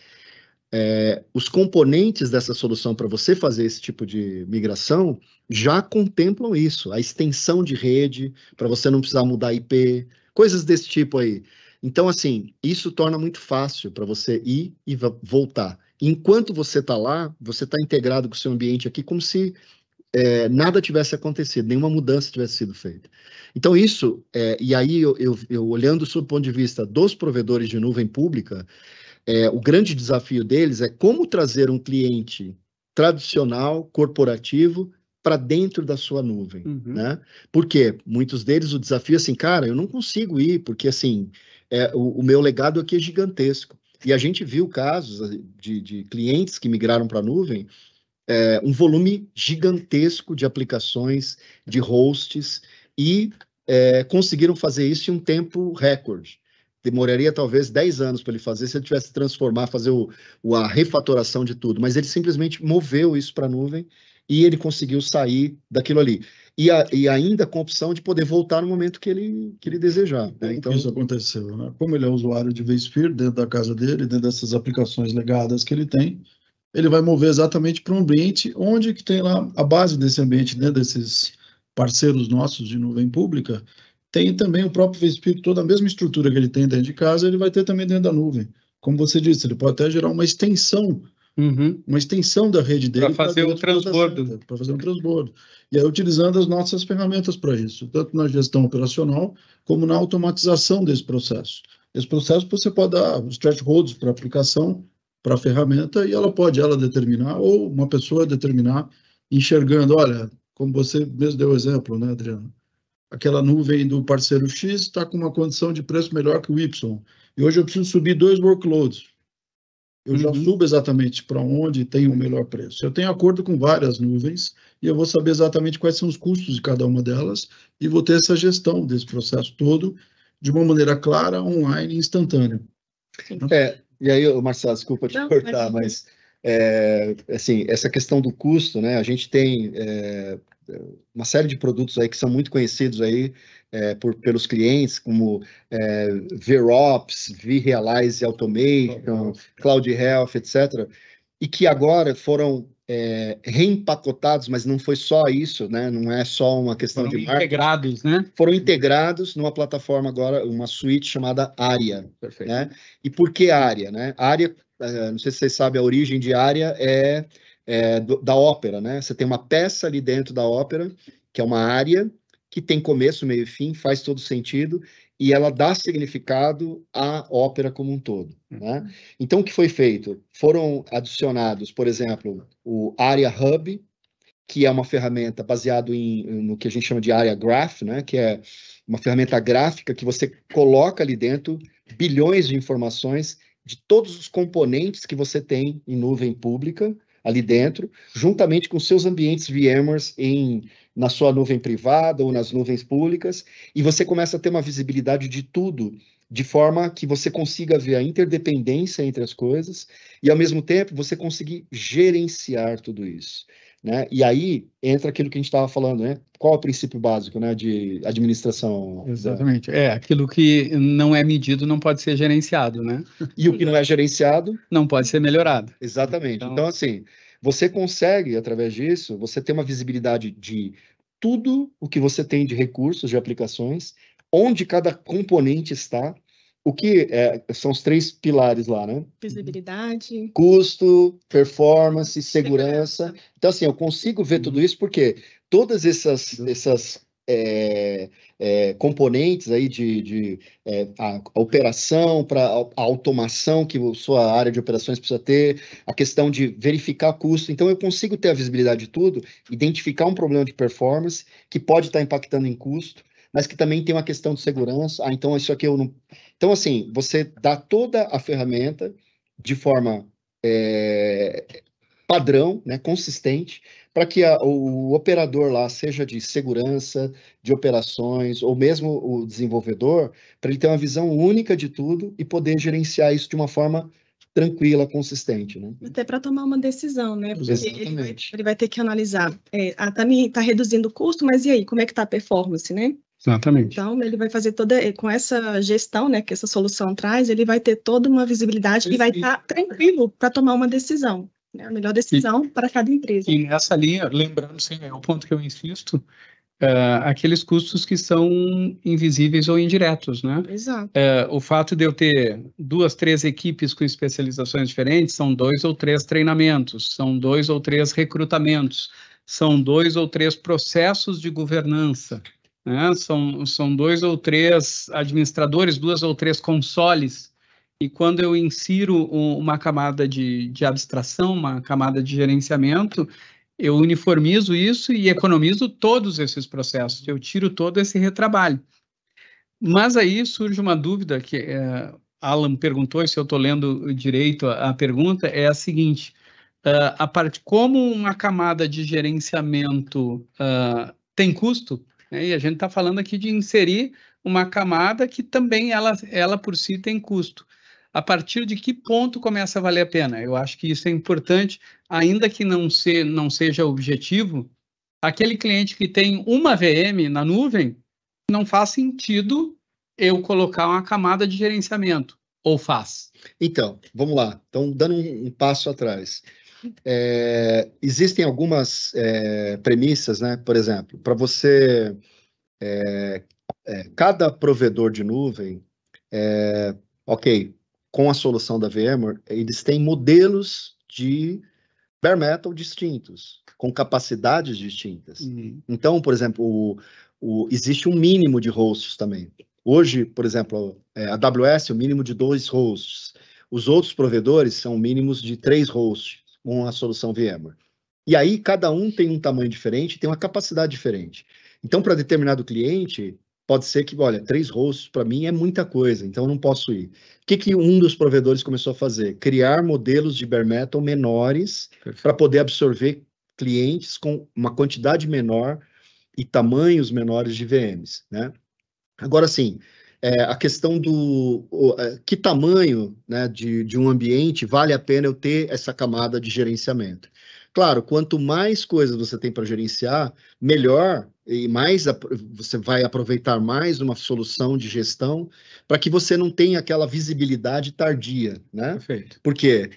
Os componentes dessa solução para você fazer esse tipo de migração já contemplam isso, a extensão de rede, para você não precisar mudar IP, coisas desse tipo aí. Então, assim, isso torna muito fácil para você ir e voltar. Enquanto você está lá, você está integrado com o seu ambiente aqui como se nada tivesse acontecido, nenhuma mudança tivesse sido feita. Então, isso, e aí eu olhando sob o ponto de vista dos provedores de nuvem pública, o grande desafio deles é como trazer um cliente tradicional, corporativo, para dentro da sua nuvem, né? Porque muitos deles o desafio é assim, cara, eu não consigo ir, porque assim, o meu legado aqui é gigantesco. E a gente viu casos de clientes que migraram para a nuvem, um volume gigantesco de aplicações, de hosts, e conseguiram fazer isso em um tempo recorde. Demoraria talvez 10 anos para ele fazer, se ele tivesse que transformar, fazer a refatoração de tudo, mas ele simplesmente moveu isso para a nuvem e ele conseguiu sair daquilo ali. E ainda com a opção de poder voltar no momento que ele desejar. Né? Então, isso aconteceu, né? Como ele é usuário de vSphere dentro da casa dele, dentro dessas aplicações legadas que ele tem, ele vai mover exatamente para um ambiente onde que tem lá a base desse ambiente, né, desses parceiros nossos de nuvem pública, tem também o próprio vSphere, toda a mesma estrutura que ele tem dentro de casa, ele vai ter também dentro da nuvem. Como você disse, ele pode até gerar uma extensão da rede dele para fazer o transbordo. Para fazer um transbordo. E aí utilizando as nossas ferramentas para isso, tanto na gestão operacional, como na automatização desse processo. Esse processo você pode dar os thresholds para a aplicação, para a ferramenta, e ela pode determinar, ou uma pessoa determinar, enxergando, olha, como você mesmo deu o exemplo, né, Adriano? Aquela nuvem do parceiro X está com uma condição de preço melhor que o Y. E hoje eu preciso subir 2 workloads. Eu já subo exatamente para onde tem o melhor preço. Eu tenho acordo com várias nuvens e eu vou saber exatamente quais são os custos de cada uma delas e vou ter essa gestão desse processo todo de uma maneira clara, online e instantânea. E aí, Marcelo, desculpa te cortar, mas assim, essa questão do custo, né? A gente tem uma série de produtos aí que são muito conhecidos aí pelos clientes, como VROps, vRealize Automation, Cloud Health, etc., e que agora foram reempacotados, mas não foi só isso, né? Não é só uma questão de marketing. Integrados, né? Foram integrados numa plataforma agora, uma suite chamada Aria. Perfeito. Né? E por que Aria? Né? Aria, não sei se vocês sabem, a origem de Aria da ópera, né? Você tem uma peça ali dentro da ópera, que é uma área, que tem começo, meio e fim, faz todo sentido, e ela dá significado à ópera como um todo. Né? Então, o que foi feito? Foram adicionados, por exemplo, o Aria Hub, que é uma ferramenta baseada no que a gente chama de Aria Graph, né? Que é uma ferramenta gráfica que você coloca ali dentro bilhões de informações de todos os componentes que você tem em nuvem pública ali dentro, juntamente com seus ambientes VMwares na sua nuvem privada ou nas nuvens públicas, e você começa a ter uma visibilidade de tudo, de forma que você consiga ver a interdependência entre as coisas e, ao mesmo tempo, você conseguir gerenciar tudo isso. Né? E aí entra aquilo que a gente estava falando, né? Qual é o princípio básico, né, de administração? Exatamente. Aquilo que não é medido não pode ser gerenciado, né? E o que não é gerenciado não pode ser melhorado. Exatamente. Então, assim, você consegue, através disso, você ter uma visibilidade de tudo o que você tem de recursos, de aplicações, onde cada componente está, o que são os 3 pilares lá, né? Visibilidade. Custo, performance, segurança. Então, assim, eu consigo ver tudo isso porque todas essas componentes aí a operação, para a automação que a sua área de operações precisa ter, a questão de verificar custo. Então, eu consigo ter a visibilidade de tudo, identificar um problema de performance que pode estar impactando em custo, mas que também tem uma questão de segurança. Então, isso aqui eu não... Então, assim, você dá toda a ferramenta de forma padrão, né, consistente, para que o operador lá, seja de segurança, de operações, ou mesmo o desenvolvedor, para ele ter uma visão única de tudo e poder gerenciar isso de uma forma tranquila, consistente, né? Até para tomar uma decisão, né? Porque Exatamente. ele vai ter que analisar, tá reduzindo o custo, mas e aí, como é que está a performance, né? Exatamente. Então, ele vai fazer com essa gestão, né, que essa solução traz, ele vai ter toda uma visibilidade e vai estar tranquilo para tomar uma decisão, né? A melhor decisão para cada empresa. E nessa linha, lembrando, sim, é o ponto que eu insisto, aqueles custos que são invisíveis ou indiretos, né? Exato. O fato de eu ter 2, 3 equipes com especializações diferentes, são 2 ou 3 treinamentos, são 2 ou 3 recrutamentos, são 2 ou 3 processos de governança, né? São 2 ou 3 administradores, 2 ou 3 consoles. E quando eu insiro uma camada de abstração, uma camada de gerenciamento, eu uniformizo isso e economizo todos esses processos, eu tiro todo esse retrabalho. Mas aí surge uma dúvida que Alan perguntou, e se eu estou lendo direito a pergunta, é a seguinte: como uma camada de gerenciamento tem custo, né, e a gente está falando aqui de inserir uma camada que também ela por si tem custo. A partir de que ponto começa a valer a pena? Eu acho que isso é importante, ainda que não seja objetivo. Aquele cliente que tem uma VM na nuvem, não faz sentido eu colocar uma camada de gerenciamento, ou faz? Então, vamos lá. Então, dando um passo atrás. Existem algumas premissas, né? Por exemplo, para você... cada provedor de nuvem, ok, com a solução da VMware, eles têm modelos de bare metal distintos, com capacidades distintas. Então, por exemplo, existe um mínimo de hosts também. Hoje, por exemplo, a AWS é o mínimo de 2 hosts. Os outros provedores são mínimos de 3 hosts com a solução VMware. E aí, cada um tem um tamanho diferente, tem uma capacidade diferente. Então, para determinado cliente, pode ser que, olha, 3 hosts para mim é muita coisa, então eu não posso ir. O que um dos provedores começou a fazer? Criar modelos de bare metal menores para poder absorver clientes com uma quantidade menor e tamanhos menores de VMs, né? Agora, sim, a questão do que tamanho, né, de um ambiente vale a pena eu ter essa camada de gerenciamento. Claro, quanto mais coisas você tem para gerenciar, melhor e mais você vai aproveitar mais uma solução de gestão para que você não tenha aquela visibilidade tardia, né? Perfeito. Porque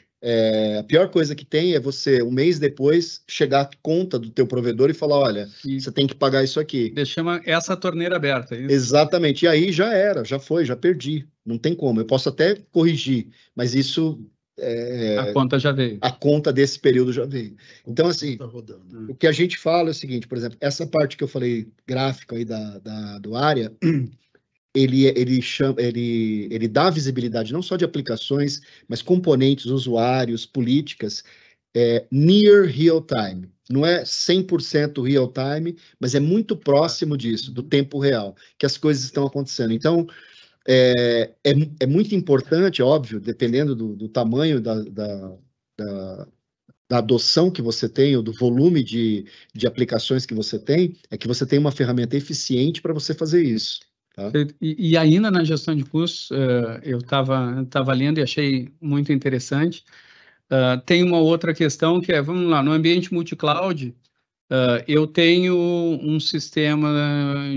a pior coisa que tem é você, um mês depois, chegar à conta do teu provedor e falar, olha, você tem que pagar isso aqui. Chama essa torneira aberta. Isso? Exatamente. E aí já era, já foi, já perdi. Não tem como. Eu posso até corrigir, mas isso... a conta já veio. A conta desse período já veio. Então, assim, o que a gente fala é o seguinte, por exemplo, essa parte que eu falei, gráfica aí do área, ele dá visibilidade não só de aplicações, mas componentes, usuários, políticas, near real time. Não é 100% real time, mas é muito próximo disso, do tempo real, que as coisas estão acontecendo. Então, é muito importante, óbvio, dependendo do tamanho da adoção que você tem, ou do volume de aplicações que você tem, é que você tem uma ferramenta eficiente para você fazer isso. Tá? E ainda na gestão de custos, eu estava lendo e achei muito interessante. Tem uma outra questão que vamos lá, no ambiente multi-cloud, eu tenho um sistema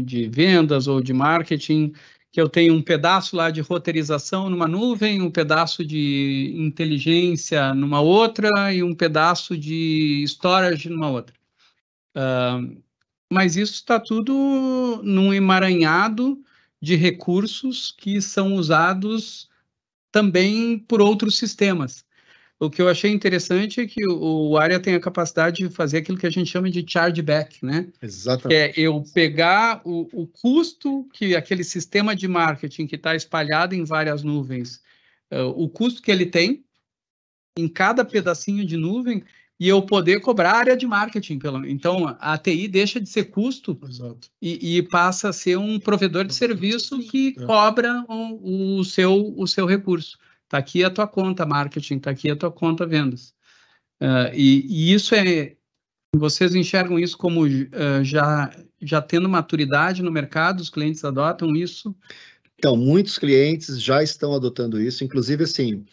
de vendas ou de marketing que eu tenho um pedaço lá de roteirização numa nuvem, um pedaço de inteligência numa outra e um pedaço de storage numa outra. Mas isso está tudo num emaranhado de recursos que são usados também por outros sistemas. O que eu achei interessante é que o ARIA tem a capacidade de fazer aquilo que a gente chama de chargeback, né? Exatamente. Que é eu pegar o custo que aquele sistema de marketing que está espalhado em várias nuvens, o custo que ele tem em cada pedacinho de nuvem, e eu poder cobrar a área de marketing. Então, a TI deixa de ser custo e passa a ser um provedor de serviço que cobra o seu recurso. Está aqui a tua conta marketing, está aqui a tua conta vendas. E isso vocês enxergam isso como já tendo maturidade no mercado, os clientes adotam isso? Então, muitos clientes já estão adotando isso, inclusive assim,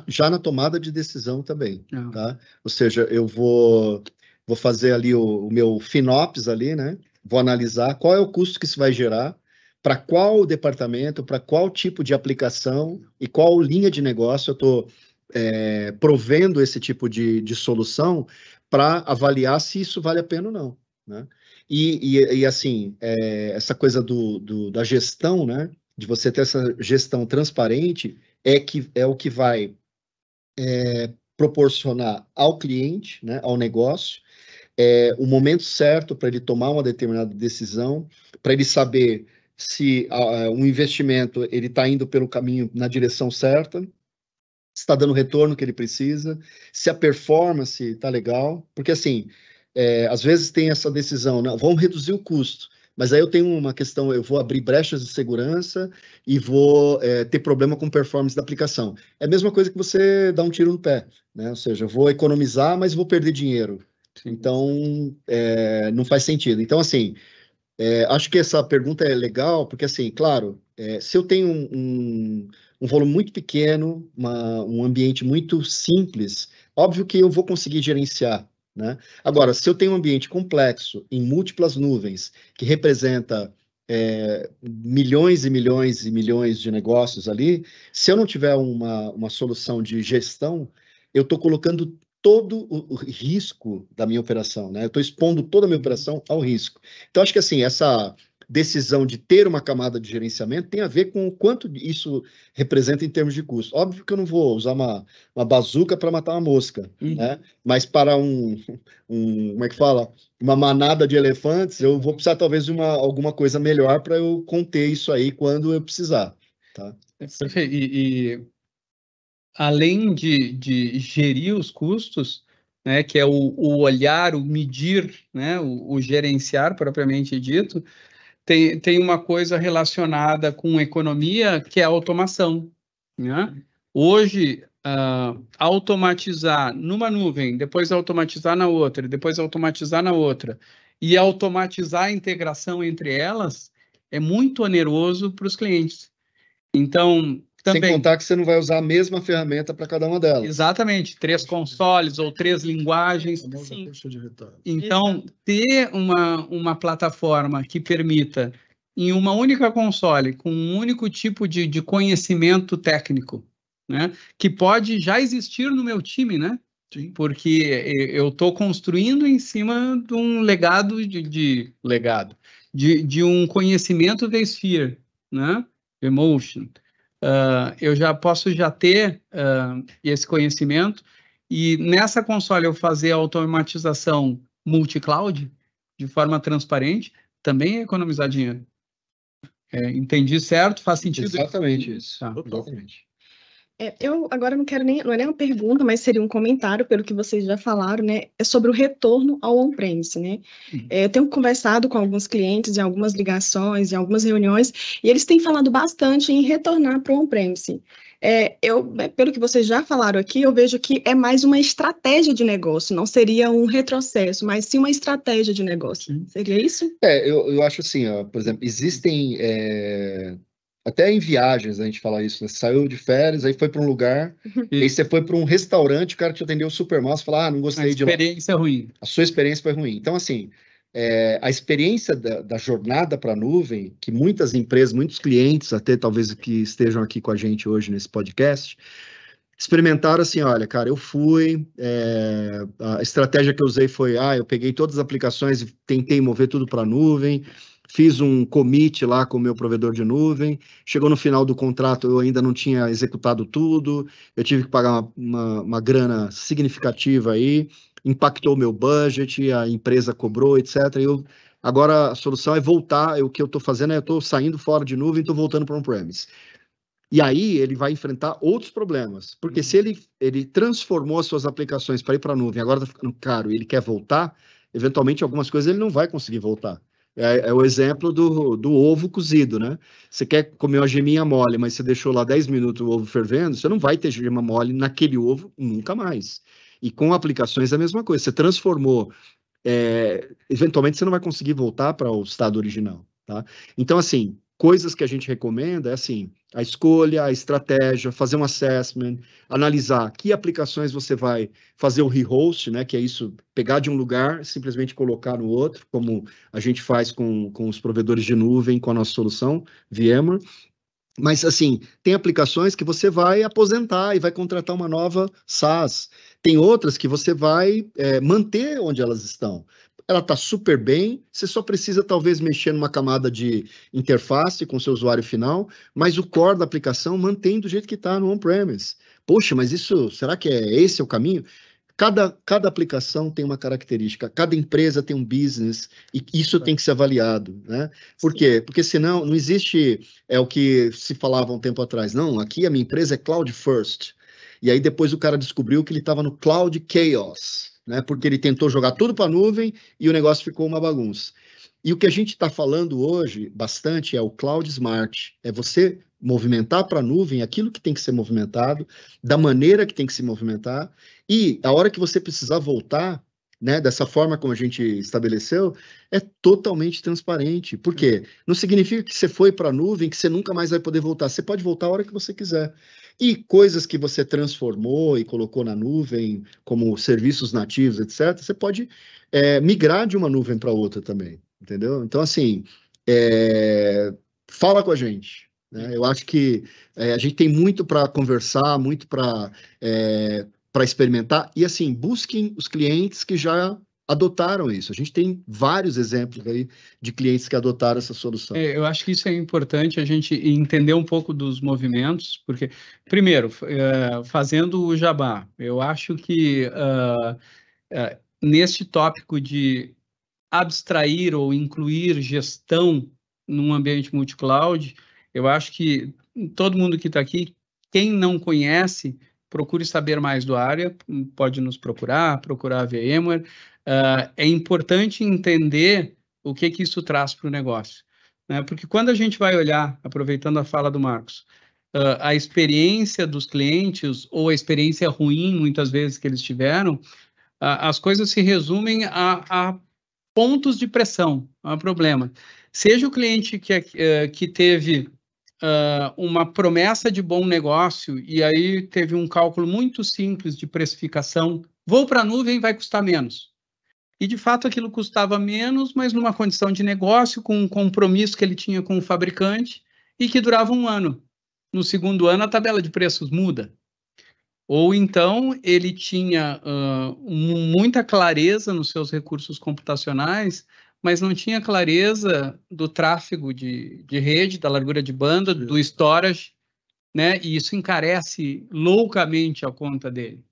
já na tomada de decisão também, tá? Ou seja, eu vou fazer ali o meu FinOps ali, né? Vou analisar qual é o custo que isso vai gerar, para qual departamento, para qual tipo de aplicação e qual linha de negócio eu estou provendo esse tipo de solução para avaliar se isso vale a pena ou não, né? E assim, essa coisa da gestão, né? De você ter essa gestão transparente é o que vai proporcionar ao cliente, né, ao negócio, o momento certo para ele tomar uma determinada decisão, para ele saber se um investimento ele está indo pelo caminho, na direção certa, se está dando o retorno que ele precisa, se a performance está legal, porque assim, às vezes tem essa decisão, não, vamos reduzir o custo, mas aí eu tenho uma questão, eu vou abrir brechas de segurança e vou ter problema com performance da aplicação. É a mesma coisa que você dá um tiro no pé, né? Ou seja, eu vou economizar, mas vou perder dinheiro. Então, não faz sentido. Então, assim, acho que essa pergunta é legal, porque, assim, claro, se eu tenho um volume muito pequeno, um ambiente muito simples, óbvio que eu vou conseguir gerenciar, né? Agora, se eu tenho um ambiente complexo, em múltiplas nuvens, que representa milhões e milhões e milhões de negócios ali, se eu não tiver uma solução de gestão, eu estou colocando todo o risco da minha operação, né? Eu estou expondo toda a minha operação ao risco. Então, acho que assim, essa decisão de ter uma camada de gerenciamento tem a ver com o quanto isso representa em termos de custo. Óbvio que eu não vou usar uma bazuca para matar uma mosca, né? Mas para como é que fala? Uma manada de elefantes, eu vou precisar talvez de alguma coisa melhor para eu conter isso aí quando eu precisar, tá? Perfeito. E além de gerir os custos, né, que é o olhar, o medir, né, o gerenciar propriamente dito, tem uma coisa relacionada com economia, que é a automação, né? Hoje, automatizar numa nuvem, depois automatizar na outra, depois automatizar na outra, e automatizar a integração entre elas, é muito oneroso para os clientes. Então, também... Sem contar que você não vai usar a mesma ferramenta para cada uma delas. Exatamente, 3 consoles ou 3 linguagens. Sim. Então, ter uma plataforma que permita, em uma única console, com um único tipo de conhecimento técnico, né, que pode já existir no meu time, né? Sim. Porque eu estou construindo em cima de um legado de um conhecimento da Sphere, né? Emotion. Eu já posso ter esse conhecimento e nessa console eu fazer a automatização multi-cloud de forma transparente, também é economizar dinheiro. Entendi certo? Faz sentido? Exatamente isso. Tá. Totalmente. Eu agora não é nem uma pergunta, mas seria um comentário, pelo que vocês já falaram, né? É sobre o retorno ao on-premise, né? Eu tenho conversado com alguns clientes em algumas ligações, em algumas reuniões, e eles têm falado bastante em retornar para o on-premise. Pelo que vocês já falaram aqui, eu vejo que é mais uma estratégia de negócio, não seria um retrocesso, mas sim uma estratégia de negócio. Seria isso? Eu acho assim, ó, por exemplo, existem... Até em viagens a gente fala isso, né? Você saiu de férias, aí foi para um lugar, e aí você foi para um restaurante, o cara te atendeu super mal, você fala, não gostei de lá. A experiência é ruim. A sua experiência foi ruim. Então, assim, a experiência da jornada para a nuvem, que muitas empresas, muitos clientes, até talvez que estejam aqui com a gente hoje nesse podcast, experimentaram assim, olha, cara, eu fui, a estratégia que eu usei foi, eu peguei todas as aplicações e tentei mover tudo para a nuvem, fiz um commit lá com o meu provedor de nuvem, chegou no final do contrato, eu ainda não tinha executado tudo, eu tive que pagar uma grana significativa aí, impactou o meu budget, a empresa cobrou, etc. Agora a solução é voltar, o que eu estou fazendo eu estou saindo fora de nuvem e estou voltando para on-premise. E aí ele vai enfrentar outros problemas, porque se ele transformou as suas aplicações para ir para a nuvem, agora está ficando caro e ele quer voltar, eventualmente algumas coisas ele não vai conseguir voltar. É o exemplo do ovo cozido, né? Você quer comer uma geminha mole, mas você deixou lá 10 minutos o ovo fervendo, você não vai ter gema mole naquele ovo nunca mais. E com aplicações é a mesma coisa, você transformou, eventualmente você não vai conseguir voltar para o estado original, tá? Então, assim, coisas que a gente recomenda é assim, a escolha, a estratégia, fazer um assessment, analisar que aplicações você vai fazer o rehost, né, que é isso, pegar de um lugar, simplesmente colocar no outro, como a gente faz com os provedores de nuvem, com a nossa solução, VMware. Mas, assim, tem aplicações que você vai aposentar e vai contratar uma nova SaaS. Tem outras que você vai manter onde elas estão. Ela está super bem, você só precisa talvez mexer numa camada de interface com o seu usuário final, mas o core da aplicação mantém do jeito que está no on-premise. Poxa, mas isso, será que esse é o caminho? Cada aplicação tem uma característica, cada empresa tem um business, e isso tem que ser avaliado, né? Por quê? Porque senão não existe o que se falava um tempo atrás. Não, aqui a minha empresa é cloud first. E aí depois o cara descobriu que ele estava no cloud chaos, né? Porque ele tentou jogar tudo para a nuvem e o negócio ficou uma bagunça. E o que a gente está falando hoje bastante é o cloud smart, é você movimentar para a nuvem aquilo que tem que ser movimentado, da maneira que tem que se movimentar, e a hora que você precisar voltar, né, dessa forma como a gente estabeleceu, é totalmente transparente. Por quê? Não significa que você foi para a nuvem, que você nunca mais vai poder voltar. Você pode voltar a hora que você quiser. E coisas que você transformou e colocou na nuvem, como serviços nativos, etc., você pode migrar de uma nuvem para outra também, entendeu? Então, assim, fala com a gente. Né? Eu acho que a gente tem muito para conversar, muito para experimentar, e assim, busquem os clientes que já adotaram isso. A gente tem vários exemplos aí de clientes que adotaram essa solução. Eu acho que isso é importante, a gente entender um pouco dos movimentos, porque, primeiro, fazendo o jabá, eu acho que neste tópico de abstrair ou incluir gestão num ambiente multi-cloud, eu acho que todo mundo que está aqui, quem não conhece, procure saber mais da área, pode nos procurar a VMware. É importante entender o que isso traz para o negócio, né? Porque quando a gente vai olhar, aproveitando a fala do Marcos, a experiência dos clientes ou a experiência ruim, muitas vezes, que eles tiveram, as coisas se resumem a pontos de pressão, não há problema. Seja o cliente que teve uma promessa de bom negócio e aí teve um cálculo muito simples de precificação, vou para a nuvem, vai custar menos. E, de fato, aquilo custava menos, mas numa condição de negócio, com um compromisso que ele tinha com o fabricante e que durava 1 ano. No segundo ano, a tabela de preços muda. Ou então ele tinha muita clareza nos seus recursos computacionais, mas não tinha clareza do tráfego de rede, da largura de banda, do storage, né? E isso encarece loucamente a conta dele.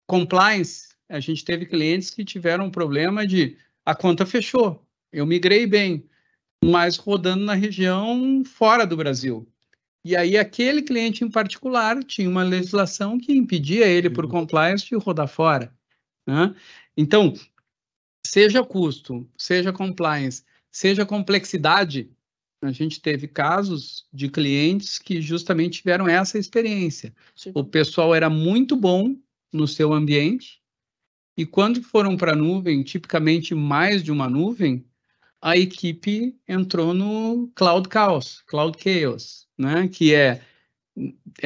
Compliance, a gente teve clientes que tiveram um problema de a conta fechou, eu migrei bem, mas rodando na região fora do Brasil. E aí, aquele cliente em particular tinha uma legislação que impedia ele, por compliance, de rodar fora, né? Então, seja custo, seja compliance, seja complexidade, a gente teve casos de clientes que justamente tiveram essa experiência. Sim. O pessoal era muito bom no seu ambiente e quando foram para a nuvem, tipicamente mais de uma nuvem, a equipe entrou no Cloud Chaos, né? Que é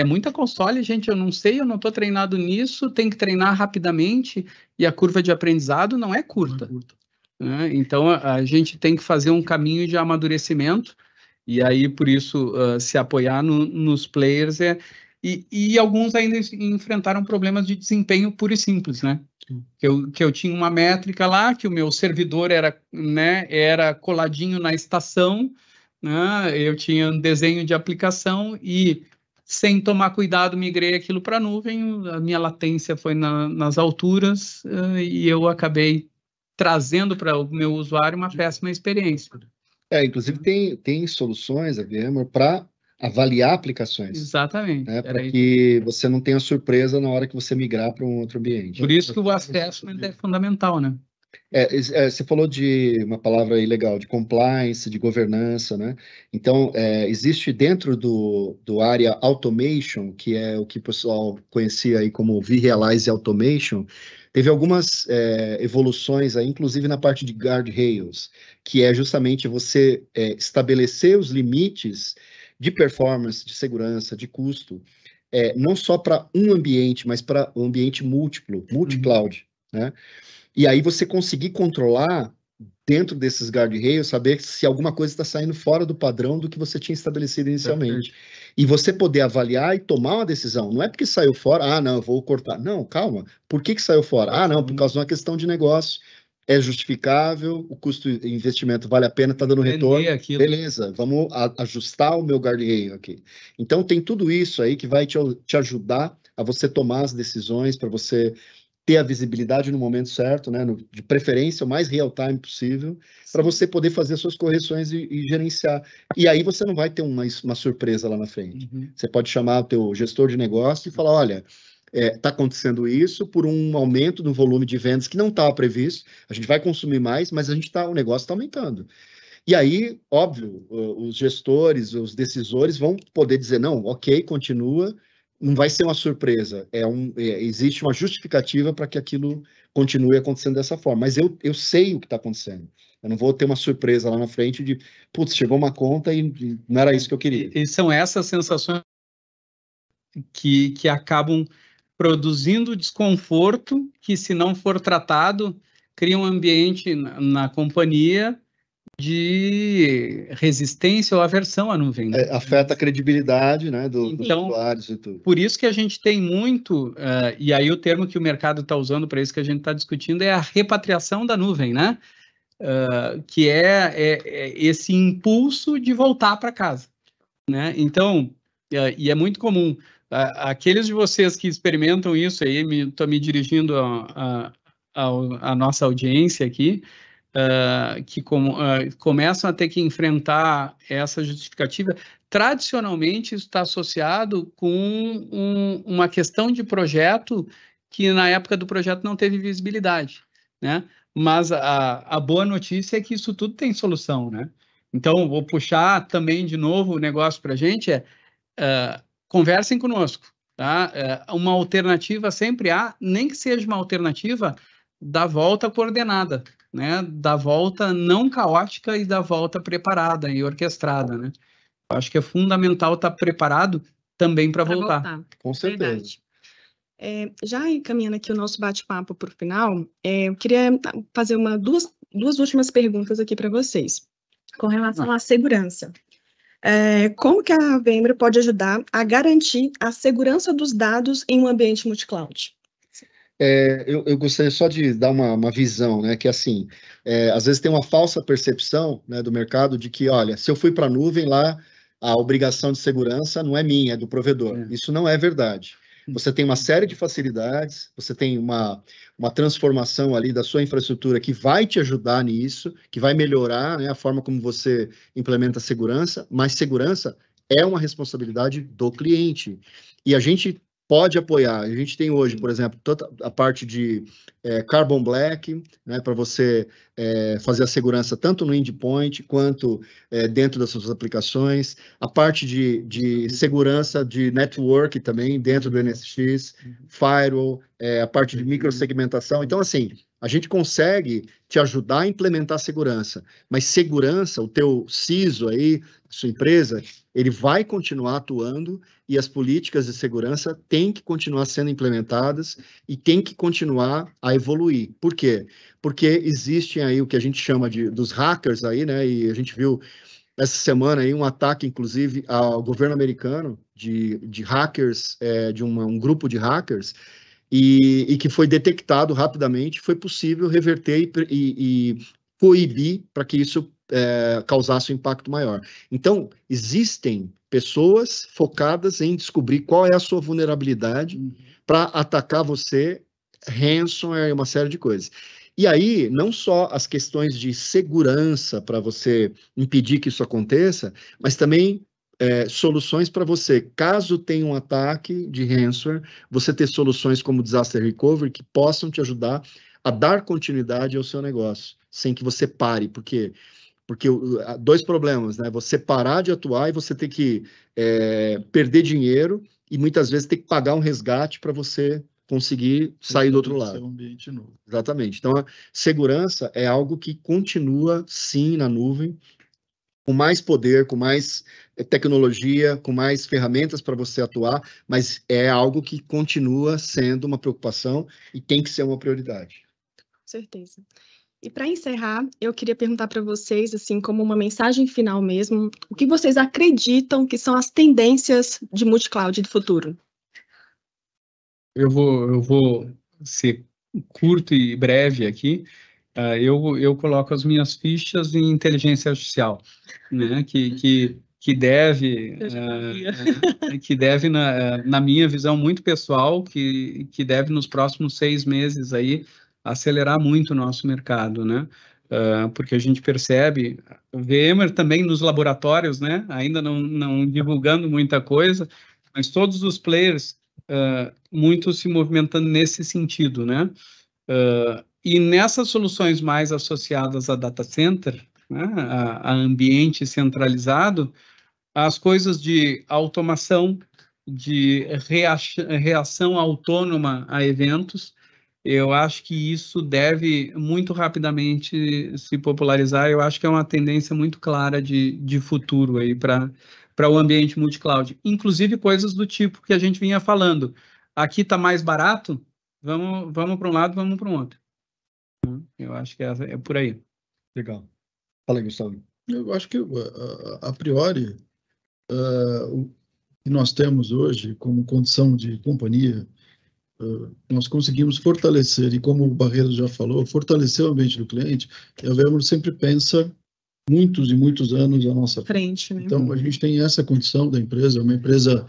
muita console, gente, eu não sei, eu não estou treinado nisso, tem que treinar rapidamente e a curva de aprendizado não é curta. Né? Então, a gente tem que fazer um caminho de amadurecimento e aí, por isso, se apoiar nos players. E alguns ainda enfrentaram problemas de desempenho puro e simples, né? Que eu tinha uma métrica lá, que o meu servidor era coladinho na estação, né? Eu tinha um desenho de aplicação e, sem tomar cuidado, migrei aquilo para a nuvem, a minha latência foi nas alturas e eu acabei trazendo para o meu usuário uma péssima experiência. Inclusive tem soluções, a VMware, para avaliar aplicações. Exatamente. Né, para que você não tenha surpresa na hora que você migrar para um outro ambiente. Por isso que o assessment é fundamental, né? Você falou de uma palavra aí legal, de compliance, de governança, né? Então, existe dentro do área automation, que é o que o pessoal conhecia aí como vRealize Automation, teve algumas evoluções aí, inclusive na parte de guardrails, que é justamente você estabelecer os limites de performance, de segurança, de custo, não só para um ambiente, mas para um ambiente múltiplo, multi-cloud, né? E aí você conseguir controlar dentro desses guardrails, saber se alguma coisa está saindo fora do padrão do que você tinha estabelecido inicialmente. Perfeito. E você poder avaliar e tomar uma decisão. Não é porque saiu fora, não, eu vou cortar. Não, calma. Por que saiu fora? Não, por causa de uma questão de negócio. É justificável, o custo de investimento vale a pena, está dando retorno. Beleza, vamos ajustar o meu guardrail aqui. Então, tem tudo isso aí que vai te ajudar a você tomar as decisões, para você ter a visibilidade no momento certo, né, de preferência o mais real-time possível, para você poder fazer suas correções e gerenciar. E aí você não vai ter uma surpresa lá na frente. Você pode chamar o teu gestor de negócio e falar, olha, está acontecendo isso por um aumento no volume de vendas que não estava previsto, a gente vai consumir mais, mas o negócio está aumentando. E aí, óbvio, os gestores, os decisores vão poder dizer, não, ok, continua, não vai ser uma surpresa, existe uma justificativa para que aquilo continue acontecendo dessa forma, mas eu sei o que está acontecendo, eu não vou ter uma surpresa lá na frente de, putz, chegou uma conta e não era isso que eu queria. E são essas sensações que acabam produzindo desconforto, que se não for tratado, cria um ambiente na companhia de resistência ou aversão à nuvem. Né? Afeta a credibilidade, né, dos usuários e tudo. Por isso que a gente tem muito, e aí o termo que o mercado está usando para isso que a gente está discutindo é a repatriação da nuvem, né? Que é esse impulso de voltar para casa. Né? Então, e é muito comum, aqueles de vocês que experimentam isso aí, estou me dirigindo à nossa audiência aqui, que começam a ter que enfrentar essa justificativa, tradicionalmente isso está associado com uma questão de projeto que na época do projeto não teve visibilidade, né? Mas a boa notícia é que isso tudo tem solução, né? Então, vou puxar também de novo o negócio para a gente, conversem conosco, tá? Uma alternativa sempre há, nem que seja uma alternativa da volta coordenada, né? Da volta não caótica e da volta preparada e orquestrada, né? Acho que é fundamental estar preparado também para voltar. Com certeza. Já encaminhando aqui o nosso bate-papo para o final, eu queria fazer duas últimas perguntas aqui para vocês, com relação à segurança. Como que a VMware pode ajudar a garantir a segurança dos dados em um ambiente multi-cloud? Eu gostaria só de dar uma visão, né, que assim, às vezes tem uma falsa percepção, né, do mercado de que, olha, se eu fui para a nuvem lá, a obrigação de segurança não é minha, é do provedor. Isso não é verdade. Você tem uma série de facilidades, você tem uma transformação ali da sua infraestrutura que vai te ajudar nisso, que vai melhorar, né, a forma como você implementa a segurança, mas segurança é uma responsabilidade do cliente. E a gente pode apoiar. A gente tem hoje, por exemplo, toda a parte de Carbon Black, né, para você fazer a segurança tanto no endpoint quanto dentro das suas aplicações. A parte de segurança de network também dentro do NSX, Firewall, a parte de microsegmentação. Então, assim, a gente consegue te ajudar a implementar segurança, mas segurança, o teu CISO aí, sua empresa, ele vai continuar atuando e as políticas de segurança têm que continuar sendo implementadas e têm que continuar a evoluir. Por quê? Porque existem aí o que a gente chama dos hackers aí, né? E a gente viu essa semana aí um ataque, inclusive, ao governo americano de hackers, de um grupo de hackers, e que foi detectado rapidamente, foi possível reverter e coibir para que isso causasse um impacto maior. Então, existem pessoas focadas em descobrir qual é a sua vulnerabilidade para atacar você, ransomware e uma série de coisas. E aí, não só as questões de segurança para você impedir que isso aconteça, mas também soluções para você, caso tenha um ataque de ransomware, você ter soluções como Disaster Recovery que possam te ajudar a dar continuidade ao seu negócio, sem que você pare, porque há dois problemas, né? Você parar de atuar e você ter que perder dinheiro e muitas vezes ter que pagar um resgate para você conseguir sair do outro lado. Um ambiente novo. Exatamente. Então, a segurança é algo que continua, sim, na nuvem, com mais poder, com mais tecnologia, com mais ferramentas para você atuar, mas é algo que continua sendo uma preocupação e tem que ser uma prioridade. Com certeza. E para encerrar, eu queria perguntar para vocês, assim, como uma mensagem final mesmo, o que vocês acreditam que são as tendências de multi-cloud do futuro? Eu vou ser curto e breve aqui. Eu coloco as minhas fichas em inteligência artificial, né? Que deve, na minha visão muito pessoal, que deve nos próximos 6 meses aí acelerar muito o nosso mercado, né? Porque a gente percebe, VMware também nos laboratórios, né? Ainda não divulgando muita coisa, mas todos os players muito se movimentando nesse sentido, né? E nessas soluções mais associadas a data center, né, a ambiente centralizado, as coisas de automação, de reação autônoma a eventos, eu acho que isso deve muito rapidamente se popularizar. Eu acho que é uma tendência muito clara de futuro aí para o ambiente multi-cloud. Inclusive coisas do tipo que a gente vinha falando. Aqui está mais barato, vamos para um lado, vamos para o outro. Eu acho que é por aí. Legal. Fala aí, Gustavo. Eu acho que, a priori, o que nós temos hoje como condição de companhia, nós conseguimos fortalecer, e como o Barreiros já falou, fortalecer o ambiente do cliente, e a VMware sempre pensa muitos e muitos anos à nossa frente, né? Então, a gente tem essa condição da empresa, uma empresa,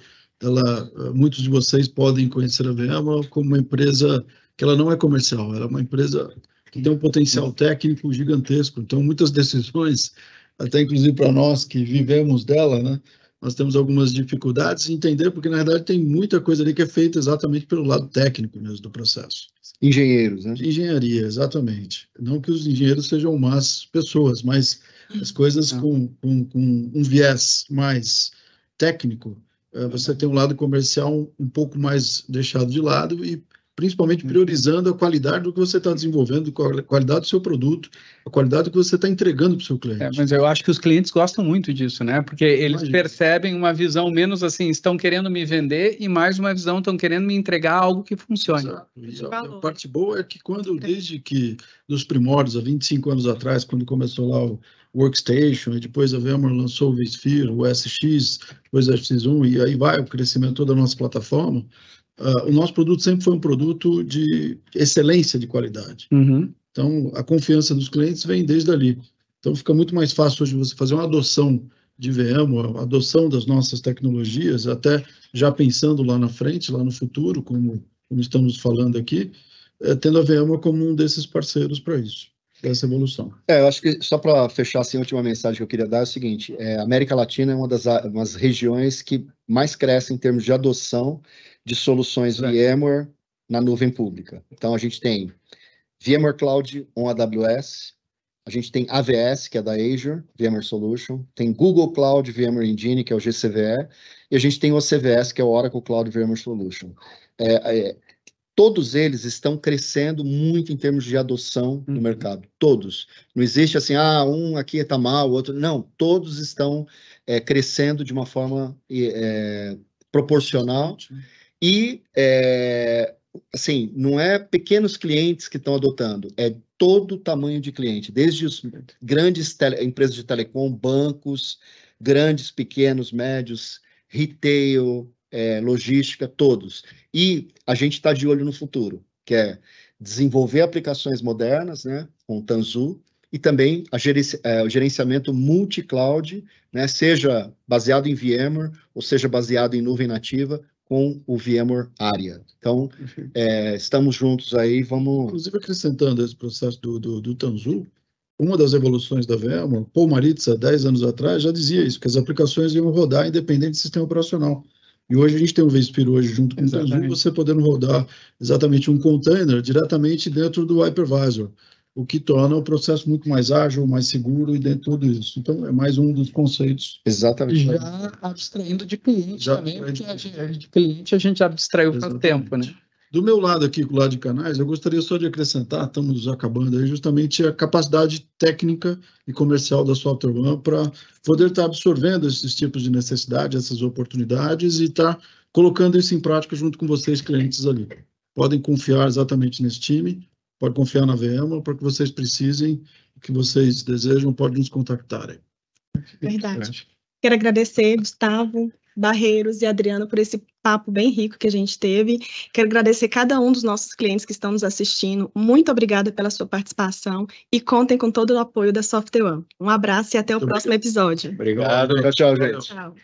muitos de vocês podem conhecer a VMware como uma empresa que ela não é comercial, ela é uma empresa que tem um potencial técnico gigantesco, então muitas decisões, até inclusive para nós que vivemos dela, né, nós temos algumas dificuldades em entender, porque na verdade tem muita coisa ali que é feita exatamente pelo lado técnico mesmo do processo. Engenheiros, né? De engenharia, exatamente. Não que os engenheiros sejam más pessoas, mas as coisas com um viés mais técnico, você tem um lado comercial um pouco mais deixado de lado e principalmente priorizando a qualidade do que você está desenvolvendo, a qualidade do seu produto, a qualidade do que você está entregando para o seu cliente. Mas eu acho que os clientes gostam muito disso, né? Porque eles percebem uma visão menos assim, estão querendo me vender, e mais uma visão, estão querendo me entregar algo que funcione. Exato. A parte boa é que desde que, nos primórdios, há 25 anos atrás, quando começou lá o Workstation, e depois a VMware lançou o vSphere, o SX, depois o SX1, e aí vai o crescimento da nossa plataforma, o nosso produto sempre foi um produto de excelência de qualidade. Uhum. Então, a confiança dos clientes vem desde ali. Então, fica muito mais fácil hoje você fazer uma adoção de VMware, a adoção das nossas tecnologias, até já pensando lá na frente, lá no futuro, como estamos falando aqui, tendo a VMware como um desses parceiros para isso, dessa evolução. Eu acho que, só para fechar assim, a última mensagem que eu queria dar é o seguinte, a América Latina é uma das regiões que mais cresce em termos de adoção de soluções VMware na nuvem pública. Então, a gente tem VMware Cloud on AWS, a gente tem AVS, que é da Azure, VMware Solution, tem Google Cloud VMware Engine, que é o GCVE, e a gente tem o CVS, que é o Oracle Cloud VMware Solution. Todos eles estão crescendo muito em termos de adoção no mercado, todos. Não existe assim, um aqui está mal, o outro... Não, todos estão crescendo de uma forma proporcional e, assim, não é pequenos clientes que estão adotando, é todo o tamanho de cliente, desde os grandes empresas de telecom, bancos, grandes, pequenos, médios, retail, logística, todos. E a gente está de olho no futuro, que é desenvolver aplicações modernas, né, com o Tanzu, e também o gerenciamento multi-cloud, né, seja baseado em VMware, ou seja baseado em nuvem nativa, com o VMware Aria. Então, estamos juntos aí, vamos... Inclusive, acrescentando esse processo do Tanzu, uma das evoluções da VMware, Paul Maritz, há 10 anos atrás, já dizia isso, que as aplicações iam rodar independente do sistema operacional. E hoje a gente tem um vSphere hoje junto com o Tanzu, você podendo rodar exatamente um container diretamente dentro do hypervisor, o que torna o processo muito mais ágil, mais seguro e dentro de tudo isso. Então, é mais um dos conceitos. Exatamente. Já abstraindo de cliente também, porque de cliente a gente abstraiu faz tempo, né? Do meu lado aqui, com o lado de canais, eu gostaria só de acrescentar, estamos acabando aí, justamente a capacidade técnica e comercial da SoftwareOne para poder estar absorvendo esses tipos de necessidade, essas oportunidades e estar colocando isso em prática junto com vocês, clientes ali. Podem confiar exatamente nesse time, podem confiar na VMware, para que vocês precisem, o que vocês desejam, podem nos contactar aí. Verdade. Quero agradecer, Gustavo, Barreiros e Adriano, por esse papo bem rico que a gente teve. Quero agradecer cada um dos nossos clientes que estão nos assistindo. Muito obrigada pela sua participação e contem com todo o apoio da SoftwareOne. Um abraço e até o próximo episódio. Obrigado. Tchau, gente. Tchau.